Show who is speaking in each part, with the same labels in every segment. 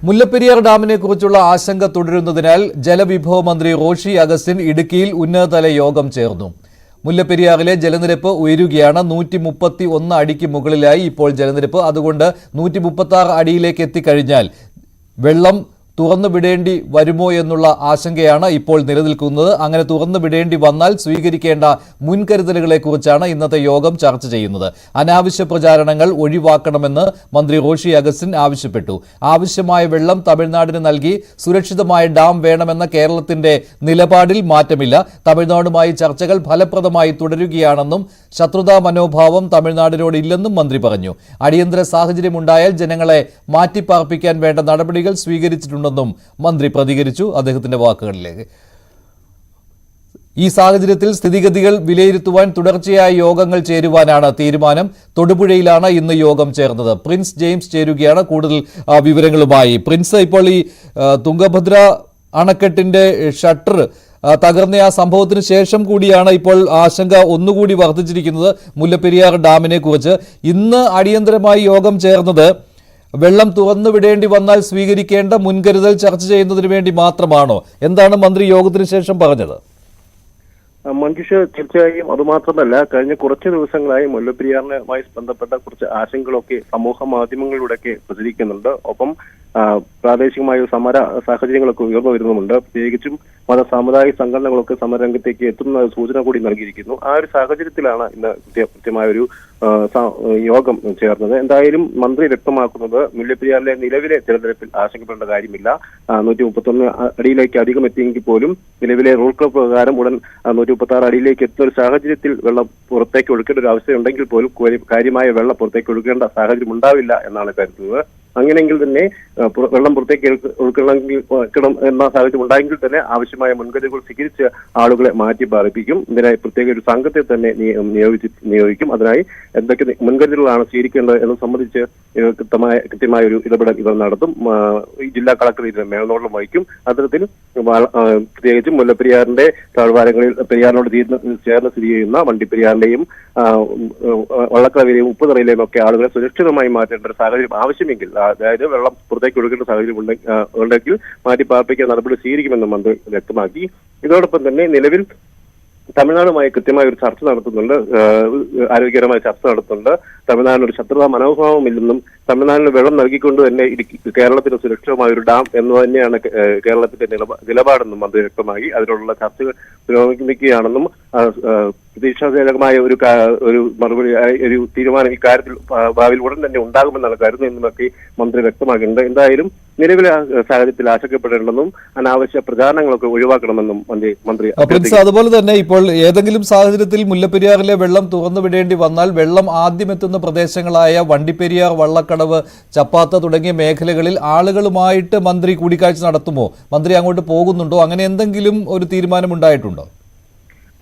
Speaker 1: മുല്ലപ്പെരിയാർ ഡാമിനെ കുറിച്ചുള്ള ആശങ്ക തുടരുന്നതിനാൽ ജലവിഭവ മന്ത്രി റോഷി അഗസ്റ്റിൻ ഇടുക്കിയിൽ ഉന്നതതല യോഗം ചേർന്നു. മുല്ലപ്പെരിയാറിലെ ജലനിരപ്പ് ഉയരുകയാണ്. 131 അടിക്ക് മുകളിലായി ഇപ്പോൾ ജലനിരപ്പ്. അതുകൊണ്ട് 136 അടിയിലേക്ക് എത്തിക്കഴിഞ്ഞാൽ വെള്ളം തുറന്നു വിടേണ്ടി വരുമോ എന്നുള്ള ആശങ്കയാണ് ഇപ്പോൾ നിലനിൽക്കുന്നത്. അങ്ങനെ തുറന്നു വിടേണ്ടി വന്നാൽ സ്വീകരിക്കേണ്ട മുൻകരുതലുകളെക്കുറിച്ചാണ് ഇന്നത്തെ യോഗം ചർച്ച ചെയ്യുന്നത്. അനാവശ്യ പ്രചാരണങ്ങൾ ഒഴിവാക്കണമെന്ന് മന്ത്രി റോഷി അഗസ്റ്റിൻ ആവശ്യപ്പെട്ടു. ആവശ്യമായ വെള്ളം തമിഴ്നാടിന് നൽകി സുരക്ഷിതമായ ഡാം വേണമെന്ന കേരളത്തിന്റെ നിലപാടിൽ മാറ്റമില്ല. തമിഴ്നാടുമായി ചർച്ചകൾ ഫലപ്രദമായി തുടരുകയാണെന്നും ശത്രുതാ മനോഭാവം തമിഴ്നാടിനോട് ഇല്ലെന്നും മന്ത്രി പറഞ്ഞു. അടിയന്തര സാഹചര്യമുണ്ടായാൽ ജനങ്ങളെ മാറ്റിപ്പാർപ്പിക്കാൻ വേണ്ട നടപടികൾ സ്വീകരിച്ചിട്ടുണ്ടെന്നും മന്ത്രി പ്രതികരിച്ചു. അദ്ദേഹത്തിന്റെ വാക്കുകളിലേക്ക്. ഈ സാഹചര്യത്തിൽ സ്ഥിതിഗതികൾ വിലയിരുത്തുവാൻ തുടർച്ചയായ യോഗങ്ങൾ ചേരുവാനാണ് തീരുമാനം. തൊടുപുഴയിലാണ് ഇന്ന് യോഗം ചേർന്നത്. പ്രിൻസ് ജെയിംസ് ചേരുകയാണ് കൂടുതൽ വിവരങ്ങളുമായി. പ്രിൻസ്, ഇപ്പോൾ ഈ തുംഗഭദ്ര അണക്കെട്ടിന്റെ ഷട്ടർ തകർന്ന ആ സംഭവത്തിന് ശേഷം കൂടിയാണ് ഇപ്പോൾ ആശങ്ക ഒന്നുകൂടി വർദ്ധിച്ചിരിക്കുന്നത് മുല്ലപ്പെരിയാർ ഡാമിനെ കുറിച്ച്. ഇന്ന് അടിയന്തരമായി യോഗം ചേർന്നത് വെള്ളം തുറന്നു വിടേണ്ടി വന്നാൽ സ്വീകരിക്കേണ്ട മുൻകരുതൽ ചർച്ച ചെയ്യുന്നതിന് വേണ്ടി മാത്രമാണോ? എന്താണ് മന്ത്രി യോഗത്തിന് ശേഷം പറഞ്ഞത്?
Speaker 2: മഞ്ജുഷ, തീർച്ചയായും അതുമാത്രമല്ല, കഴിഞ്ഞ കുറച്ച് ദിവസങ്ങളായി മുല്ലപ്പെരിയാറിനുമായി ബന്ധപ്പെട്ട കുറച്ച് ആശങ്കകളൊക്കെ സമൂഹ മാധ്യമങ്ങളിലൂടെയൊക്കെ പ്രചരിക്കുന്നുണ്ട്. ഒപ്പം പ്രാദേശികമായ സമര സാഹചര്യങ്ങളൊക്കെ ഉയർന്നു വരുന്നുമുണ്ട്. പ്രത്യേകിച്ചും മത സാമുദായിക സംഘടനകളൊക്കെ സമരരംഗത്തേക്ക് എത്തുന്ന സൂചന കൂടി നൽകിയിരിക്കുന്നു. ആ ഒരു സാഹചര്യത്തിലാണ് ഇന്ന് കൃത്യമായ ഒരു യോഗം ചേർന്നത്. എന്തായാലും മന്ത്രി വ്യക്തമാക്കുന്നത് മുല്ലപ്പെരിയാറിലെ നിലവിലെ ജലനിരപ്പിൽ ആശങ്കപ്പെടേണ്ട കാര്യമില്ല. 131 അടിയിലേക്ക് അധികം എത്തിയെങ്കിൽ പോലും നിലവിലെ റൂൾ പ്രകാരം ഉടൻ 136 അടിയിലേക്ക് എത്തുന്ന ഒരു സാഹചര്യത്തിൽ വെള്ളം പുറത്തേക്ക് ഒഴുക്കേണ്ട ഒരു അവസ്ഥയുണ്ടെങ്കിൽ പോലും കാര്യമായ വെള്ളം പുറത്തേക്ക് ഒഴുക്കേണ്ട സാഹചര്യം ഉണ്ടാവില്ല എന്നാണ് കരുതുന്നത്. അങ്ങനെയെങ്കിൽ തന്നെ വെള്ളം പുറത്തേക്ക് ഒഴുക്കണം എന്ന സാഹചര്യം ഉണ്ടായെങ്കിൽ തന്നെ ആവശ്യമായ മുൻകരുതലുകൾ സ്വീകരിച്ച് ആളുകളെ മാറ്റി പാർപ്പിക്കും. ഇതിനായി പ്രത്യേക ഒരു സംഘത്തെ തന്നെ നിയോഗിക്കും. അതിനായി എന്തൊക്കെ മുൻകരുതലുകളാണ് സ്വീകരിക്കേണ്ടത് എന്ന് സംബന്ധിച്ച് കൃത്യമായ ഒരു ഇടപെടൽ ഇവർ നടത്തും. ജില്ലാ കളക്ടർ ഇതിന് മേൽനോട്ടം വഹിക്കും. അത്തരത്തിൽ പ്രത്യേകിച്ചും മുല്ലപ്പെരിയാറിന്റെ താഴ്വാരങ്ങളിൽ പെരിയാറിനോട് ചേർന്ന് സ്ഥിതി ചെയ്യുന്ന വണ്ടിപ്പെരിയാറിലെയും വള്ളക്കടവിലെയും ഉപ്പുതറയിലെയും ഒക്കെ ആളുകളെ സുരക്ഷിതമായി മാറ്റേണ്ട ഒരു സാഹചര്യം ആവശ്യമെങ്കിൽ, അതായത് വെള്ളം പുറത്തേക്ക് ഒഴുകേണ്ട സാഹചര്യം ഉണ്ടെങ്കിൽ മാറ്റി പാർപ്പിക്കാൻ നടപടി സ്വീകരിക്കുമെന്ന് മന്ത്രി വ്യക്തമാക്കി. ഇതോടൊപ്പം തന്നെ നിലവിൽ തമിഴ്നാടുമായി കൃത്യമായ ഒരു ചർച്ച നടത്തുന്നുണ്ട്. ആരോഗ്യകരമായ ചർച്ച നടത്തുന്നുണ്ട്. തമിഴ്നാടിനൊരു ശത്രുതാ മനോഭാവമില്ലെന്നും തമിഴ്നാടിന് വെള്ളം നൽകിക്കൊണ്ട് തന്നെ കേരളത്തിന് സുരക്ഷിതമായ ഒരു ഡാം എന്ന് തന്നെയാണ് കേരളത്തിന്റെ നിലപാടെന്നും മന്ത്രി വ്യക്തമാക്കി. അതിനുള്ള ചർച്ചകൾ പുരോഗമിക്കുകയാണെന്നും പ്രതീക്ഷാജനകമായ ഒരു മറുപടി, ഒരു തീരുമാനം ഇക്കാര്യത്തിൽ ഭാവിയിൽ ഉടൻ തന്നെ ഉണ്ടാകുമെന്നാണ് കരുതുന്നതെന്നുമൊക്കെ മന്ത്രി വ്യക്തമാക്കിയിട്ടുണ്ട്. എന്തായാലും നിലവിലെ സാഹചര്യത്തിൽ ആശങ്കപ്പെടേണ്ടെന്നും അനാവശ്യ പ്രചാരണങ്ങളൊക്കെ ഒഴിവാക്കണമെന്നും മന്ത്രി.
Speaker 1: അതുപോലെ തന്നെ ഇപ്പോൾ ഏതെങ്കിലും സാഹചര്യത്തിൽ മുല്ലപ്പെരിയാറിലെ വെള്ളം തുറന്നു വിടേണ്ടി വന്നാൽ വെള്ളം ആദ്യം എത്തുന്ന പ്രദേശങ്ങളായ വണ്ടിപ്പെരിയാർ, വള്ളക്കടവ്, ചപ്പാത്ത തുടങ്ങിയ മേഖലകളിൽ ആളുകളുമായിട്ട് മന്ത്രി കൂടിക്കാഴ്ച നടത്തുമോ? മന്ത്രി അങ്ങോട്ട് പോകുന്നുണ്ടോ? അങ്ങനെ എന്തെങ്കിലും ഒരു തീരുമാനം ഉണ്ടായിട്ടുണ്ടോ?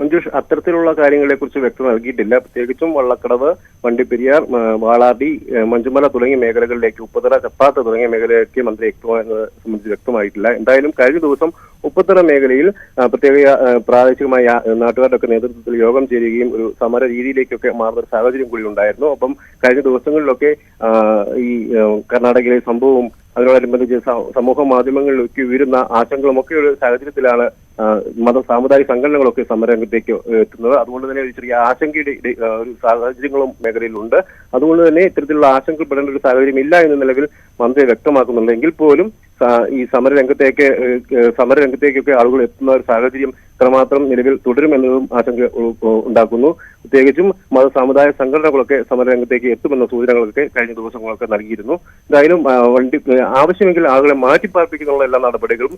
Speaker 2: മഞ്ജുഷ്, അത്തരത്തിലുള്ള കാര്യങ്ങളെ കുറിച്ച് വ്യക്തത നൽകിയിട്ടില്ല. പ്രത്യേകിച്ചും വള്ളക്കടവ്, വണ്ടിപ്പെരിയാർ, വാളാടി, മഞ്ചുമല തുടങ്ങിയ മേഖലകളിലേക്ക്, ഉപ്പുതറ, ചപ്പാത്ത തുടങ്ങിയ മേഖലയിലേക്ക് മന്ത്രി സംബന്ധിച്ച് വ്യക്തമായിട്ടില്ല. എന്തായാലും കഴിഞ്ഞ ദിവസം ഉപ്പുതറ മേഖലയിൽ പ്രത്യേക പ്രാദേശികമായ നാട്ടുകാരുടെ ഒക്കെ നേതൃത്വത്തിൽ യോഗം ചേരുകയും ഒരു സമര രീതിയിലേക്കൊക്കെ മാറുന്ന ഒരു സാഹചര്യം കൂടി ഉണ്ടായിരുന്നു. ഒപ്പം കഴിഞ്ഞ ദിവസങ്ങളിലൊക്കെ ഈ കർണാടകയിലെ സംഭവവും അതിനോടനുബന്ധിച്ച് സമൂഹ മാധ്യമങ്ങളിലേക്ക് ഉയരുന്ന ആശങ്കകളുമൊക്കെ ഒരു സാഹചര്യത്തിലാണ് മത സാമുദായിക സംഘടനകളൊക്കെ സമരരംഗത്തേക്ക് എത്തുന്നത്. അതുകൊണ്ട് തന്നെ ഒരു ചെറിയ ആശങ്കയുടെ ഒരു സാഹചര്യങ്ങളും മേഖലയിലുണ്ട്. അതുകൊണ്ട് തന്നെ ഇത്തരത്തിലുള്ള ആശങ്കപ്പെടേണ്ട ഒരു സാഹചര്യം ഇല്ല എന്ന നിലവിൽ മന്ത്രി വ്യക്തമാക്കുന്നുണ്ടെങ്കിൽ പോലും ഈ സമരരംഗത്തേക്കൊക്കെ ആളുകൾ എത്തുന്ന ഒരു സാഹചര്യം എത്രമാത്രം നിലവിൽ തുടരുമെന്നതും ആശങ്ക ഉണ്ടാക്കുന്നു. പ്രത്യേകിച്ചും മത സാമുദായിക സംഘടനകളൊക്കെ സമരരംഗത്തേക്ക് എത്തുമെന്ന സൂചനകളൊക്കെ കഴിഞ്ഞ ദിവസങ്ങളൊക്കെ നൽകിയിരുന്നു. എന്തായാലും ആവശ്യമെങ്കിൽ ആളുകളെ മാറ്റിപ്പാർപ്പിക്കാനുള്ള എല്ലാ നടപടികളും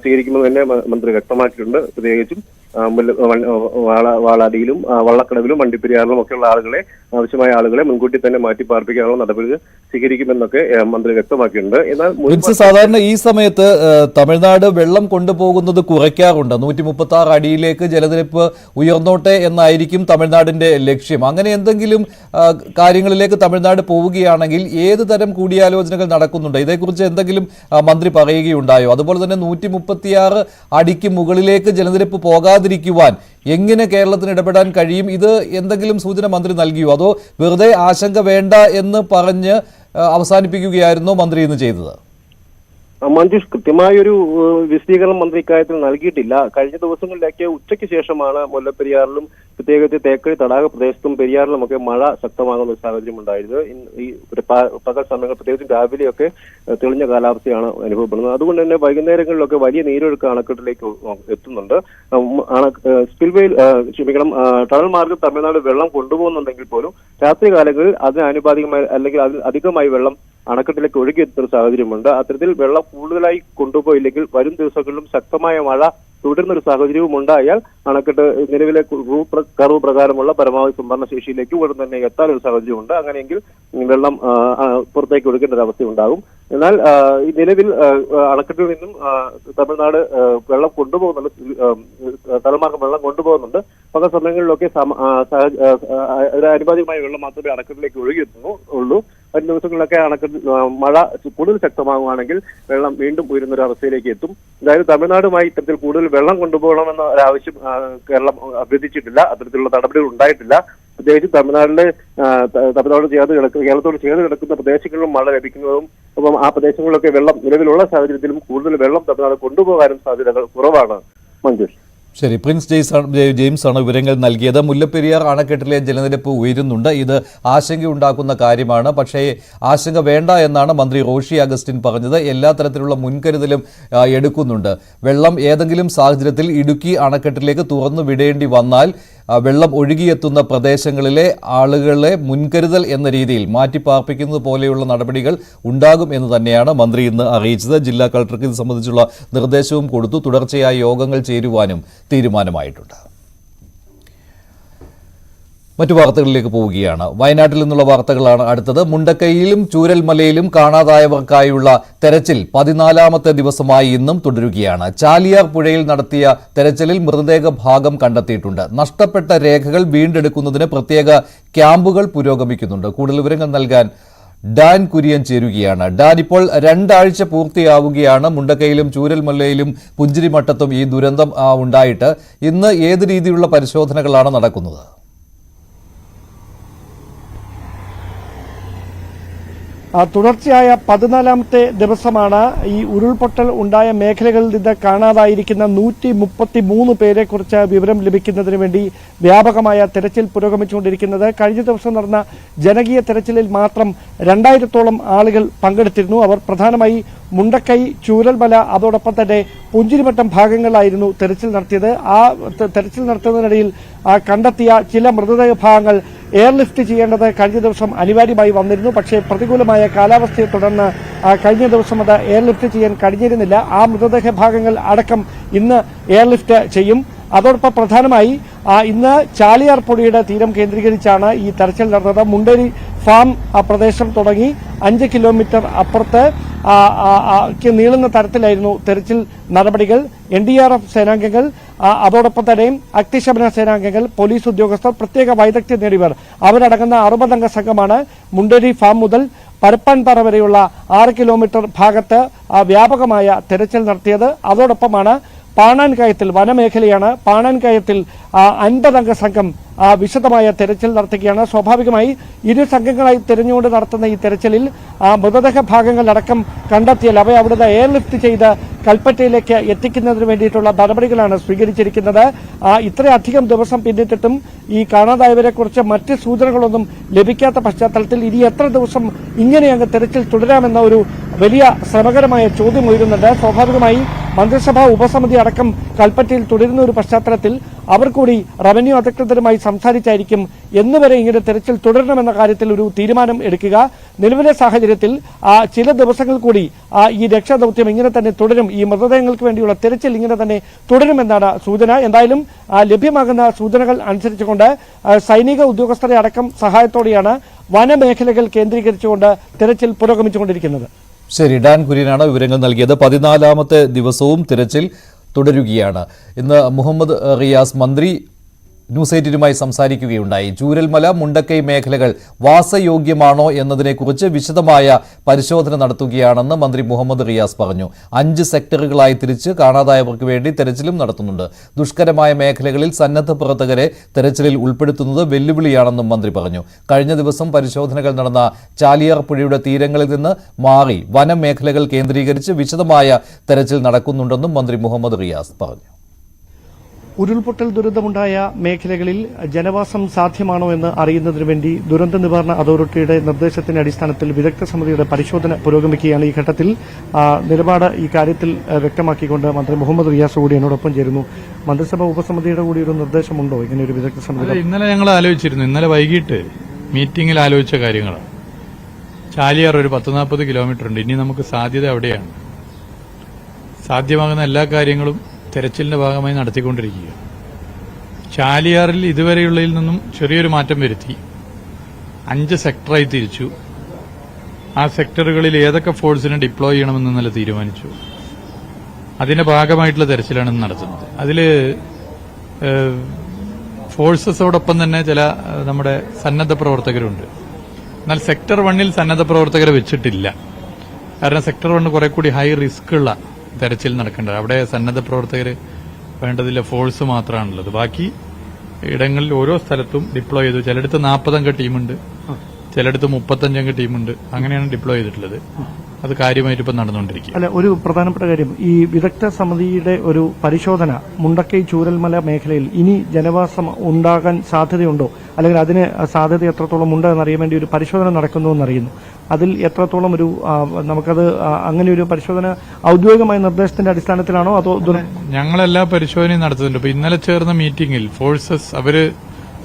Speaker 2: സ്വീകരിക്കുമെന്ന് തന്നെ മന്ത്രി വ്യക്തമാക്കിയിട്ടുണ്ട്. പ്രത്യേകിച്ചും വാളാടിയിലും വള്ളക്കടവിലും വണ്ടിപ്പെരിയാറിലും ഒക്കെയുള്ള ആവശ്യമായ ആളുകളെ മുൻകൂട്ടി തന്നെ മാറ്റിപ്പാർപ്പിക്കാനുള്ള നടപടികൾ സ്വീകരിക്കുമെന്നൊക്കെ മന്ത്രി വ്യക്തമാക്കിയിട്ടുണ്ട്.
Speaker 1: എന്നാൽ സാധാരണ ഈ സമയത്ത് തമിഴ്നാട് വെള്ളം കൊണ്ടുപോകുന്നത് കുറയ്ക്കാറുണ്ട്. 136 അടിയിലേക്ക് ജലനിരപ്പ് ഉയർന്നോട്ടെ എന്നായിരിക്കും തമിഴ്നാടിന്റെ ലക്ഷ്യം. അങ്ങനെ എന്തെങ്കിലും കാര്യങ്ങളിലേക്ക് തമിഴ്നാട് പോവുകയാണെങ്കിൽ ഏത് തരം കൂടിയാലോചനകൾ നടക്കുന്നുണ്ട്? ഇതേക്കുറിച്ച് എന്തെങ്കിലും മന്ത്രി പറയുകയുണ്ടായോ? അതുപോലെ തന്നെ 136 അടിക്ക് മുകളിലേക്ക് ജലനിരപ്പ് പോകാതിരിക്കുവാൻ എങ്ങനെ കേരളത്തിന് ഇടപെടാൻ കഴിയും? ഇത് എന്തെങ്കിലും സൂചന മന്ത്രി നൽകിയോ? അതോ വെറുതെ ആശങ്ക വേണ്ട എന്ന് പറഞ്ഞ് അവസാനിപ്പിക്കുകയായിരുന്നോ മന്ത്രി ഇന്ന് ചെയ്തത്?
Speaker 2: മഞ്ജുഷ്, കൃത്യമായൊരു വിശദീകരണം മന്ത്രി ഇക്കാര്യത്തിൽ നൽകിയിട്ടില്ല. കഴിഞ്ഞ ദിവസങ്ങളിലേക്ക് ഉച്ചയ്ക്ക് ശേഷമാണ് മുല്ലപ്പെരിയാറിലും പ്രത്യേകിച്ച് തേക്കടി തടാക പ്രദേശത്തും പെരിയാറിലുമൊക്കെ മഴ ശക്തമാകുന്ന ഒരു സാഹചര്യം ഉണ്ടായത്. ഈ പകൽ സമയങ്ങൾ പ്രത്യേകിച്ചും രാവിലെയൊക്കെ തെളിഞ്ഞ കാലാവസ്ഥയാണ് അനുഭവപ്പെടുന്നത്. അതുകൊണ്ട് തന്നെ വൈകുന്നേരങ്ങളിലൊക്കെ വലിയ നീരൊഴുക്ക് അണക്കെട്ടിലേക്ക് എത്തുന്നുണ്ട്. ടണൽ മാർഗം തമിഴ്നാട് വെള്ളം കൊണ്ടുപോകുന്നുണ്ടെങ്കിൽ പോലും രാത്രി കാലങ്ങളിൽ അതിന് ആനുപാതികമായി അല്ലെങ്കിൽ അതിൽ അധികമായി വെള്ളം അണക്കെട്ടിലേക്ക് ഒഴുകിയെത്തുന്ന സാഹചര്യമുണ്ട്. അത്തരത്തിൽ വെള്ളം കൂടുതലായി കൊണ്ടുപോയില്ലെങ്കിൽ വരും ദിവസങ്ങളിലും ശക്തമായ മഴ തുടരുന്ന ഒരു സാഹചര്യവും ഉണ്ടായാൽ അണക്കെട്ട് നിലവിലെ കർവ് പ്രകാരമുള്ള പരമാവധി സംഭരണ ശേഷിയിലേക്ക് ഉടൻ തന്നെ എത്താനൊരു സാഹചര്യമുണ്ട്. അങ്ങനെയെങ്കിൽ വെള്ളം പുറത്തേക്ക് ഒഴുകേണ്ട ഒരു അവസ്ഥ ഉണ്ടാകും. എന്നാൽ ഈ നിലവിൽ അണക്കെട്ടിൽ നിന്നും തമിഴ്നാട് വെള്ളം കൊണ്ടുപോകുന്നുണ്ട്, തലമാർഗം വെള്ളം കൊണ്ടുപോകുന്നുണ്ട്. പല സമയങ്ങളിലൊക്കെ അനുപാതികമായ വെള്ളം മാത്രമേ അണക്കെട്ടിലേക്ക് ഒഴുകിയെത്തുന്നുള്ളൂ. വരും ദിവസങ്ങളിലൊക്കെ അണക്കെട്ട് മഴ കൂടുതൽ ശക്തമാകുകയാണെങ്കിൽ വെള്ളം വീണ്ടും ഉയരുന്ന ഒരു അവസ്ഥയിലേക്ക് എത്തും. അതായത് തമിഴ്നാടുമായി ഇത്തരത്തിൽ കൂടുതൽ വെള്ളം കൊണ്ടുപോകണമെന്ന ഒരാവശ്യം കേരളം അഭ്യർത്ഥിച്ചിട്ടില്ല. അത്തരത്തിലുള്ള നടപടികൾ ഉണ്ടായിട്ടില്ല. പ്രത്യേകിച്ച് തമിഴ്നാട് കേരളത്തോട് ചേർന്ന് കിടക്കുന്ന പ്രദേശങ്ങളിലും മഴ ലഭിക്കുന്നതും അപ്പം ആ പ്രദേശങ്ങളിലൊക്കെ വെള്ളം നിലവിലുള്ള സാഹചര്യത്തിലും കൂടുതൽ വെള്ളം തമിഴ്നാട് കൊണ്ടുപോകാനും സാധ്യതകൾ കുറവാണ്. മഞ്ജുഷ്.
Speaker 1: ശരി, പ്രിൻസ് ജെയിംസ് ആണ് വിവരങ്ങൾ നൽകിയത്. മുല്ലപ്പെരിയാർ അണക്കെട്ടിലെ ജലനിരപ്പ് ഉയരുന്നുണ്ട്. ഇത് ആശങ്കയുണ്ടാക്കുന്ന കാര്യമാണ്. പക്ഷേ ആശങ്ക വേണ്ട എന്നാണ് മന്ത്രി റോഷി അഗസ്റ്റിൻ പറഞ്ഞത്. എല്ലാ തരത്തിലുള്ള മുൻകരുതലും എടുക്കുന്നുണ്ട്. വെള്ളം ഏതെങ്കിലും സാഹചര്യത്തിൽ ഇടുക്കി അണക്കെട്ടിലേക്ക് തുറന്നു വിടേണ്ടി വന്നാൽ വെള്ളം ഒഴുകിയെത്തുന്ന പ്രദേശങ്ങളിലെ ആളുകളെ മുൻകരുതൽ എന്ന രീതിയിൽ മാറ്റിപ്പാർപ്പിക്കുന്നത് പോലെയുള്ള നടപടികൾ ഉണ്ടാകും എന്ന് തന്നെയാണ് മന്ത്രി ഇന്ന് അറിയിച്ചത്. ജില്ലാ കളക്ടർക്ക് ഇത് സംബന്ധിച്ചുള്ള നിർദ്ദേശവും കൊടുത്തു. തുടർച്ചയായി യോഗങ്ങൾ ചേരുവാനും തീരുമാനമായിട്ടുണ്ട്. മറ്റു വാർത്തകളിലേക്ക് പോവുകയാണ്. വയനാട്ടിൽ നിന്നുള്ള വാർത്തകളാണ് അടുത്തത്. മുണ്ടക്കൈയിലും ചൂരൽമലയിലും കാണാതായവർക്കായുള്ള തെരച്ചിൽ 14ാമത്തെ ദിവസമായി ഇന്നും തുടരുകയാണ്. ചാലിയാർ പുഴയിൽ നടത്തിയ തെരച്ചിലിൽ മൃതദേഹ ഭാഗം കണ്ടെത്തിയിട്ടുണ്ട്. നഷ്ടപ്പെട്ട രേഖകൾ വീണ്ടെടുക്കുന്നതിന് പ്രത്യേക ക്യാമ്പുകൾ പുരോഗമിക്കുന്നുണ്ട്. കൂടുതൽ വിവരങ്ങൾ നൽകാൻ ഡാൻ കുര്യൻ ചേരുകയാണ്. ഡാൻ, ഇപ്പോൾ 2 ആഴ്ച പൂർത്തിയാവുകയാണ് മുണ്ടക്കൈയിലും ചൂരൽമലയിലും പുഞ്ചിരിമട്ടത്തും ഈ ദുരന്തം ഉണ്ടായിട്ട്. ഇന്ന് ഏത് രീതിയിലുള്ള പരിശോധനകളാണ് നടക്കുന്നത്?
Speaker 3: തുടർച്ചയായ 14ാമത്തെ ദിവസമാണ് ഈ ഉരുൾപൊട്ടൽ ഉണ്ടായ മേഖലകളിൽ നിന്ന് കാണാതായിരിക്കുന്ന 133 പേരെ കുറിച്ച് വിവരം ലഭിക്കുന്നതിന് വേണ്ടി വ്യാപകമായ തെരച്ചിൽ പുരോഗമിച്ചുകൊണ്ടിരിക്കുന്നത്. കഴിഞ്ഞ ദിവസം നടന്ന ജനകീയ തെരച്ചിലിൽ മാത്രം 2000-ഓളം ആളുകൾ പങ്കെടുത്തിരുന്നു. അവർ പ്രധാനമായി മുണ്ടക്കൈ, ചൂരൽമല, അതോടൊപ്പം തന്നെ പുഞ്ചിരിമട്ടം ഭാഗങ്ങളിലായിരുന്നു തെരച്ചിൽ നടത്തിയത്. ആ തെരച്ചിൽ നടത്തുന്നതിനിടയിൽ കണ്ടെത്തിയ ചില മൃതദേഹ ഭാഗങ്ങൾ എയർലിഫ്റ്റ് ചെയ്യേണ്ടത് കഴിഞ്ഞ ദിവസം അനിവാര്യമായി വന്നിരുന്നു. പക്ഷേ പ്രതികൂലമായ കാലാവസ്ഥയെ തുടർന്ന് കഴിഞ്ഞ ദിവസം അത് എയർലിഫ്റ്റ് ചെയ്യാൻ കഴിഞ്ഞിരുന്നില്ല. ആ മൃതദേഹ ഭാഗങ്ങൾ അടക്കം ഇന്ന് എയർലിഫ്റ്റ് ചെയ്യും. അതോടൊപ്പം പ്രധാനമായി ഇന്ന് ചാലിയാർ പുഴയുടെ തീരം കേന്ദ്രീകരിച്ചാണ് ഈ തെരച്ചിൽ നടന്നത്. മുണ്ടേരി ഫാം പ്രദേശം തുടങ്ങി 5 കിലോമീറ്റർ അപ്പുറത്ത് നീളുന്ന തരത്തിലായിരുന്നു തെരച്ചിൽ നടപടികൾ. NDRF സേനാംഗങ്ങൾ, അതോടൊപ്പം തന്നെ അഗ്നിശമന സേനാംഗങ്ങൾ, പോലീസ് ഉദ്യോഗസ്ഥർ, പ്രത്യേക വൈദഗ്ധ്യം നേടിയവർ അവരടങ്ങുന്ന 60-അംഗ സംഘമാണ് മുണ്ടേരി ഫാം മുതൽ പരപ്പാൻപാറ വരെയുള്ള 6 കിലോമീറ്റർ ഭാഗത്ത് വ്യാപകമായ തെരച്ചിൽ നടത്തിയത്. അതോടൊപ്പമാണ് പാണാൻകയത്തിൽ, വനമേഖലയാണ്, പാണാൻകയത്തിൽ 50-അംഗ സംഘം വിശദമായ തെരച്ചിൽ നടത്തുകയാണ്. സ്വാഭാവികമായി 2 സംഘങ്ങളായി തിരഞ്ഞുകൊണ്ട് നടത്തുന്ന ഈ തെരച്ചിലിൽ മൃതദേഹ ഭാഗങ്ങളടക്കം കണ്ടെത്തിയാൽ അവയെ അവിടുന്ന് എയർലിഫ്റ്റ് ചെയ്ത് കൽപ്പറ്റയിലേക്ക് എത്തിക്കുന്നതിന് വേണ്ടിയിട്ടുള്ള നടപടികളാണ് സ്വീകരിച്ചിരിക്കുന്നത്. ഇത്രയധികം ദിവസം പിന്നിട്ടിട്ടും ഈ കാണാതായവരെ കുറിച്ച് മറ്റ് സൂചനകളൊന്നും ലഭിക്കാത്ത പശ്ചാത്തലത്തിൽ ഇനി എത്ര ദിവസം ഇങ്ങനെ അങ്ങ് തെരച്ചിൽ തുടരാമെന്ന ഒരു വലിയ ശ്രമകരമായ ചോദ്യം ഉയരുന്നുണ്ട്. സ്വാഭാവികമായി മന്ത്രിസഭാ ഉപസമിതി അടക്കം കൽപ്പറ്റയിൽ തുടരുന്ന ഒരു പശ്ചാത്തലത്തിൽ അവർ കൂടി റവന്യൂ അധികൃതരുമായി സംസാരിച്ചായിരിക്കും എന്നുവരെ ഇങ്ങനെ തെരച്ചിൽ തുടരണമെന്ന കാര്യത്തിൽ ഒരു തീരുമാനം എടുക്കുക. നിലവിലെ സാഹചര്യത്തിൽ ചില ദിവസങ്ങൾ കൂടി ഈ രക്ഷാദൌത്യം ഇങ്ങനെ തന്നെ തുടരും. ഈ മൃതദേഹങ്ങൾക്ക് വേണ്ടിയുള്ള തെരച്ചിൽ ഇങ്ങനെ തന്നെ തുടരുമെന്നാണ് സൂചന. എന്തായാലും ലഭ്യമാകുന്ന സൂചനകൾ അനുസരിച്ചുകൊണ്ട് സൈനിക ഉദ്യോഗസ്ഥരെ അടക്കം സഹായത്തോടെയാണ് വനമേഖലകൾ കേന്ദ്രീകരിച്ചുകൊണ്ട് തെരച്ചിൽ പുരോഗമിച്ചുകൊണ്ടിരിക്കുന്നത്.
Speaker 1: ശരി, ഡാൻ കുര്യനാണ് വിവരങ്ങൾ നൽകിയത്. 14ാമത്തെ ദിവസവും തിരച്ചിൽ തുടരുകയാണ്. ഇന്ന് മുഹമ്മദ് റിയാസ് മന്ത്രി ന്യൂസ് 18 സംസാരിക്കുകയുണ്ടായി. ചൂരൽമല, മുണ്ടക്കൈ മേഖലകൾ വാസയോഗ്യമാണോ എന്നതിനെക്കുറിച്ച് വിശദമായ പരിശോധന നടത്തുകയാണെന്ന് മന്ത്രി മുഹമ്മദ് റിയാസ് പറഞ്ഞു. 5 സെക്ടറുകളായി തിരിച്ച് കാണാതായവർക്ക് വേണ്ടി തെരച്ചിലും നടത്തുന്നുണ്ട്. ദുഷ്കരമായ മേഖലകളിൽ സന്നദ്ധ പ്രവർത്തകരെ തെരച്ചിലിൽ ഉൾപ്പെടുത്തുന്നത് വെല്ലുവിളിയാണെന്നും മന്ത്രി പറഞ്ഞു. കഴിഞ്ഞ ദിവസം പരിശോധനകൾ നടന്ന ചാലിയാർ പുഴയുടെ തീരങ്ങളിൽ നിന്ന് മാറി വനമേഖലകൾ കേന്ദ്രീകരിച്ച് വിശദമായ തെരച്ചിൽ നടക്കുന്നുണ്ടെന്നും മന്ത്രി മുഹമ്മദ് റിയാസ് പറഞ്ഞു.
Speaker 3: ഉരുൾപൊട്ടൽ ദുരന്തമുണ്ടായ മേഖലകളിൽ ജനവാസം സാധ്യമാണോ എന്ന് അറിയുന്നതിനു വേണ്ടി ദുരന്ത നിവാരണ അതോറിറ്റിയുടെ നിർദ്ദേശത്തിന്റെ അടിസ്ഥാനത്തിൽ വിദഗ്ധ സമിതിയുടെ പരിശോധന പുരോഗമിക്കുകയാണ്. ഈ ഘട്ടത്തിൽ നിലപാട് ഈ കാര്യത്തിൽ വ്യക്തമാക്കിക്കൊണ്ട് മന്ത്രി മുഹമ്മദ് റിയാസ് കൂടി എന്നോടൊപ്പം ചേരുന്നു. മന്ത്രിസഭാ ഉപസമിതിയുടെ കൂടി ഒരു നിർദ്ദേശമുണ്ടോ ഇങ്ങനെ ഒരു വിദഗ്ധ സമിതി?
Speaker 4: ഇന്നലെ ഞങ്ങൾ ആലോചിച്ചിരുന്നു. ഇന്നലെ വൈകിട്ട് മീറ്റിംഗിൽ ആലോചിച്ച കാര്യങ്ങളാണ്. ചാലിയാർ ഒരു 10-40 കിലോമീറ്റർ ഉണ്ട്. ഇനി നമുക്ക് സാധ്യത അവിടെയാണ്. സാധ്യമാകുന്ന എല്ലാ കാര്യങ്ങളും തെരച്ചിലിന്റെ ഭാഗമായി നടത്തിക്കൊണ്ടിരിക്കുക. ചാലിയാറിൽ ഇതുവരെയുള്ളതിൽ നിന്നും ചെറിയൊരു മാറ്റം വരുത്തി 5 സെക്ടറായി തിരിച്ചു. ആ സെക്ടറുകളിൽ ഏതൊക്കെ ഫോഴ്സിനെ ഡിപ്ലോയ് ചെയ്യണമെന്ന് ഇന്നലെ തീരുമാനിച്ചു. അതിന്റെ ഭാഗമായിട്ടുള്ള തെരച്ചിലാണ് നടത്തുന്നത്. അതിൽ ഫോഴ്സസോടൊപ്പം തന്നെ ചില നമ്മുടെ സന്നദ്ധ പ്രവർത്തകരുണ്ട്. എന്നാൽ സെക്ടർ 1 സന്നദ്ധ പ്രവർത്തകരെ വെച്ചിട്ടില്ല. കാരണം സെക്ടർ 1 കുറെ കൂടി ഹൈ റിസ്ക് ഉള്ള തെരച്ചിൽ നടക്കേണ്ടത്. അവിടെ സന്നദ്ധ പ്രവർത്തകർ വേണ്ടതില്ല, ഫോഴ്സ് മാത്രമാണുള്ളത്. ബാക്കി ഇടങ്ങളിൽ ഓരോ സ്ഥലത്തും ഡിപ്ലോയ് ചെയ്തു. ചിലയിടത്ത് 40 അംഗ ടീമുണ്ട്, ചിലയിടത്ത് 35 അംഗ ടീമുണ്ട്. അങ്ങനെയാണ് ഡിപ്ലോയ് ചെയ്തിട്ടുള്ളത്. അത് കാര്യമായിട്ട് ഇപ്പം നടന്നുകൊണ്ടിരിക്കുക.
Speaker 3: അല്ല, ഒരു പ്രധാനപ്പെട്ട കാര്യം, ഈ വിദഗ്ധ സമിതിയുടെ ഒരു പരിശോധന മുണ്ടക്കൈ ചൂരൽമല മേഖലയിൽ ഇനി ജനവാസം ഉണ്ടാകാൻ സാധ്യതയുണ്ടോ, അല്ലെങ്കിൽ അതിന് സാധ്യത എത്രത്തോളം ഉണ്ട് എന്നറിയാൻ വേണ്ടി ഒരു പരിശോധന നടക്കുന്നു എന്നറിയുന്നു. അതിൽ എത്രത്തോളം ഒരു നമുക്കത് അങ്ങനെ ഒരു പരിശോധന ഔദ്യോഗികമായ നിർദ്ദേശത്തിന്റെ അടിസ്ഥാനത്തിലാണോ അതോ?
Speaker 4: ഞങ്ങളെല്ലാ പരിശോധനയും നടത്തുന്നുണ്ട്. ഇപ്പൊ ഇന്നലെ ചേർന്ന മീറ്റിംഗിൽ ഫോഴ്സസ് അവര്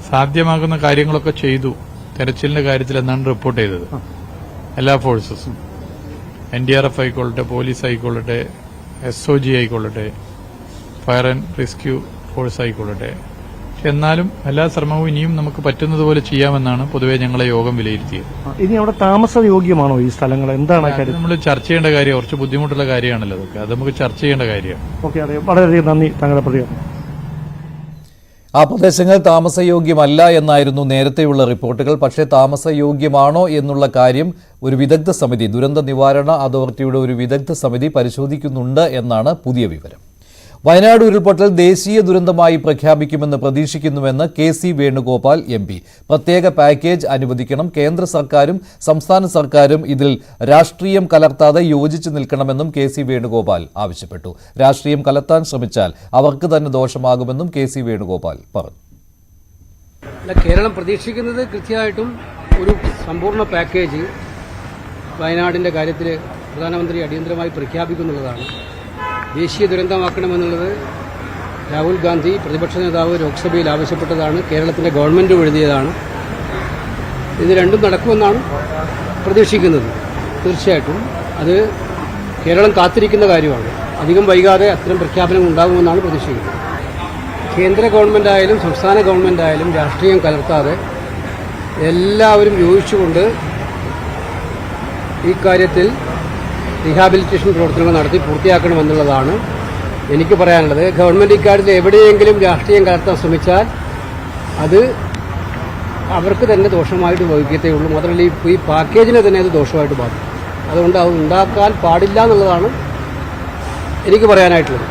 Speaker 4: സാധ്യമാകുന്ന കാര്യങ്ങളൊക്കെ ചെയ്തു. തെരച്ചിലിന്റെ കാര്യത്തിൽ എന്നാണ് റിപ്പോർട്ട് ചെയ്തത്. എല്ലാ ഫോഴ്സസും NDRF ആയിക്കൊള്ളട്ടെ, പോലീസ് ആയിക്കൊള്ളട്ടെ, SOG ആയിക്കൊള്ളട്ടെ, ഫയർ ആൻഡ് റെസ്ക്യൂ ഫോഴ്സ് ആയിക്കൊള്ളട്ടെ. എന്നാലും എല്ലാ ശ്രമവും ഇനിയും നമുക്ക് പറ്റുന്നതുപോലെ ചെയ്യാമെന്നാണ് പൊതുവെ ഞങ്ങളെ യോഗം വിലയിരുത്തിയത്.
Speaker 3: ഇനി അവിടെ താമസയോഗ്യമാണോ ഈ സ്ഥലങ്ങൾ? എന്താണ് കാര്യം?
Speaker 4: നമ്മൾ ചർച്ച ചെയ്യേണ്ട കാര്യം. കുറച്ച് ബുദ്ധിമുട്ടുള്ള കാര്യമാണല്ലോ അതൊക്കെ. അത് നമുക്ക് ചർച്ച ചെയ്യേണ്ട കാര്യമാണ്.
Speaker 3: ഓക്കെ, അതെ, വളരെയധികം നന്ദി താങ്കളുടെ പ്രതികരണം.
Speaker 1: ആ പ്രദേശങ്ങൾ താമസയോഗ്യമല്ല എന്നായിരുന്നു നേരത്തെയുള്ള റിപ്പോർട്ടുകൾ. പക്ഷേ താമസയോഗ്യമാണോ എന്നുള്ള കാര്യം ഒരു വിദഗ്ധ സമിതി, ദുരന്ത നിവാരണ അതോറിറ്റിയുടെ ഒരു വിദഗ്ധ സമിതി പരിശോധിക്കുന്നുണ്ട് എന്നാണ് പുതിയ വിവരം. വയനാട് ഉരുൾപൊട്ടൽ ദേശീയ ദുരന്തമായി പ്രഖ്യാപിക്കുമെന്ന് പ്രതീക്ഷിക്കുന്നുവെന്ന് KC വേണുഗോപാൽ MP. പ്രത്യേക പാക്കേജ് അനുവദിക്കണം. കേന്ദ്ര സർക്കാരും സംസ്ഥാന സർക്കാരും ഇതിൽ രാഷ്ട്രീയം കലർത്താതെ യോജിച്ചു നിൽക്കണമെന്നും KC വേണുഗോപാൽ ആവശ്യപ്പെട്ടു. രാഷ്ട്രീയം കലർത്താൻ ശ്രമിച്ചാൽ അവർക്ക് തന്നെ ദോഷമാകുമെന്നും KC വേണുഗോപാൽ പറഞ്ഞു.
Speaker 5: കേരളം പ്രതീക്ഷിക്കുന്നത് കൃത്യമായിട്ടും ഒരു സമ്പൂർണ്ണ പാക്കേജ് വയനാടിന്റെ കാര്യത്തിൽ പ്രധാനമന്ത്രി അടിയന്തരമായി പ്രഖ്യാപിക്കുന്നുള്ളതാണ്. ദേശീയ ദുരന്തമാക്കണമെന്നുള്ളത് രാഹുൽ ഗാന്ധി പ്രതിപക്ഷ നേതാവ് ലോക്സഭയിൽ ആവശ്യപ്പെട്ടതാണ്. കേരളത്തിന്റെ ഗവൺമെന്റ് എഴുതിയതാണ്. ഇത് രണ്ടും നടക്കുമെന്നാണ് പ്രതീക്ഷിക്കുന്നത്. തീർച്ചയായിട്ടും അത് കേരളം കാത്തിരിക്കുന്ന കാര്യമാണ്. അധികം വൈകാതെ അത്തരം പ്രഖ്യാപനം ഉണ്ടാകുമെന്നാണ് പ്രതീക്ഷിക്കുന്നത്. കേന്ദ്ര ഗവൺമെന്റായാലും സംസ്ഥാന ഗവൺമെന്റായാലും രാഷ്ട്രീയം കലർത്താതെ എല്ലാവരും യോജിച്ചുകൊണ്ട് ഈ കാര്യത്തിൽ റീഹാബിലിറ്റേഷൻ പ്രവർത്തനങ്ങൾ നടത്തി പൂർത്തിയാക്കണമെന്നുള്ളതാണ് എനിക്ക് പറയാനുള്ളത്. ഗവൺമെന്റ് ഇക്കാര്യത്തിൽ എവിടെയെങ്കിലും രാഷ്ട്രീയം കലർത്താൻ ശ്രമിച്ചാൽ അത് അവർക്ക് തന്നെ ദോഷമായിട്ട് ഭവിക്കത്തേ ഉള്ളൂ. മാത്രമല്ല ഈ പാക്കേജിനെ തന്നെ അത് ദോഷമായിട്ട് ബാധിക്കും. അതുകൊണ്ട് അത് ഉണ്ടാക്കാൻ പാടില്ല എന്നുള്ളതാണ് എനിക്ക് പറയാനായിട്ടുള്ളത്.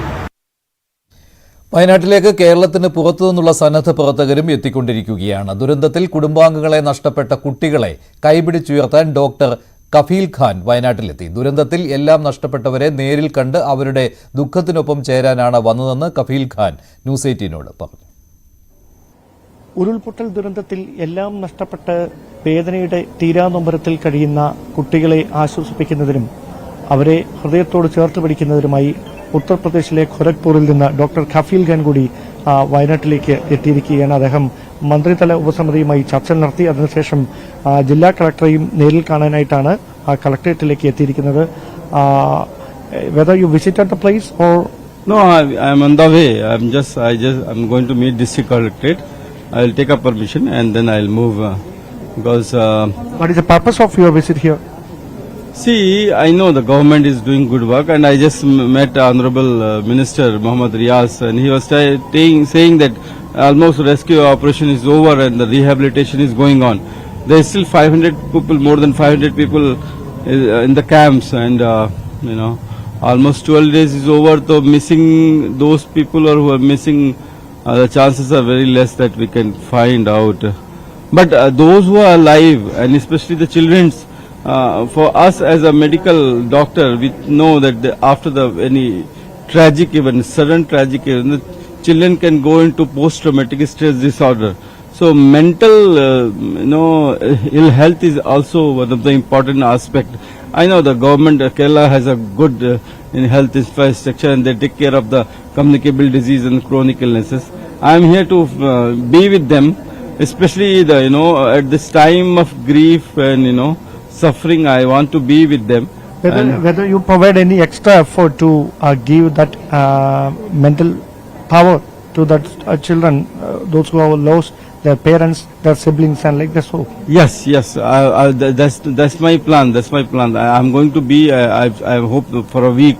Speaker 1: വയനാട്ടിലേക്ക് കേരളത്തിന് പുറത്തുനിന്നുള്ള സന്നദ്ധ പ്രവർത്തകരും എത്തിക്കൊണ്ടിരിക്കുകയാണ്. ദുരന്തത്തിൽ കുടുംബാംഗങ്ങളെ നഷ്ടപ്പെട്ട കുട്ടികളെ കൈപിടിച്ചുയർത്താൻ ഡോക്ടർ കഫീൽ ഖാൻ വയനാട്ടിലെത്തി. ദുരന്തത്തിൽ എല്ലാം നഷ്ടപ്പെട്ടവരെ നേരിൽ കണ്ട് അവരുടെ ദുഃഖത്തിനൊപ്പം ചേരാനാണ് വന്നതെന്ന് കഫീൽ ഖാൻ ന്യൂസ് 18 പറഞ്ഞു.
Speaker 3: ഉരുൾപൊട്ടൽ ദുരന്തത്തിൽ എല്ലാം നഷ്ടപ്പെട്ട് വേദനയുടെ തീരാനൊമ്പരത്തിൽ കഴിയുന്ന കുട്ടികളെ ആശ്വസിപ്പിക്കുന്നതിനും അവരെ ഹൃദയത്തോട് ചേർത്ത് പിടിക്കുന്നതിനുമായി ഉത്തർപ്രദേശിലെ ഖൊരഗ്പൂരിൽ നിന്ന് ഡോക്ടർ കഫീൽ ഖാൻ കൂടി വയനാട്ടിലേക്ക് എത്തിയിരിക്കുകയാണ്. അദ്ദേഹം മന്ത്രിതല ഉപസമിതിയുമായി ചർച്ച നടത്തി. അതിനുശേഷം ജില്ലാ കളക്ടറെയും നേരിൽ കാണാനായിട്ടാണ് കളക്ടറേറ്റിലേക്ക് എത്തിയിരിക്കുന്നത്. Whether you visited the place or
Speaker 6: no, I am on the way. I'm going to meet district collectorate. I will take a permission and then I will move because.
Speaker 3: What is the purpose of your visit here?
Speaker 6: See, I know the government is doing good work, and I just met Honorable Minister Mohammad Riaz, and he was saying that almost rescue operation is over and the rehabilitation is going on. There is still 500 people, more than 500 people in the camps, and almost 12 days is over. So missing those people or who are missing, the chances are very less that we can find out. But those who are alive, and especially the children's, for us as a medical doctor, we know that after any tragic event, sudden tragic event, the children can go into post-traumatic stress disorder. So mental, ill health is also one of the important aspects. I know the government, Kerala has a good in health infrastructure and they take care of the communicable disease and chronic illnesses. I am here to be with them, especially at this time of grief and suffering. I want to be with them.
Speaker 3: Whether you provide any extra effort to give that mental power to that children, those who have lost their parents, their siblings, and like that. So
Speaker 6: Yes. That's my plan. I'm going to be. I hope for a week,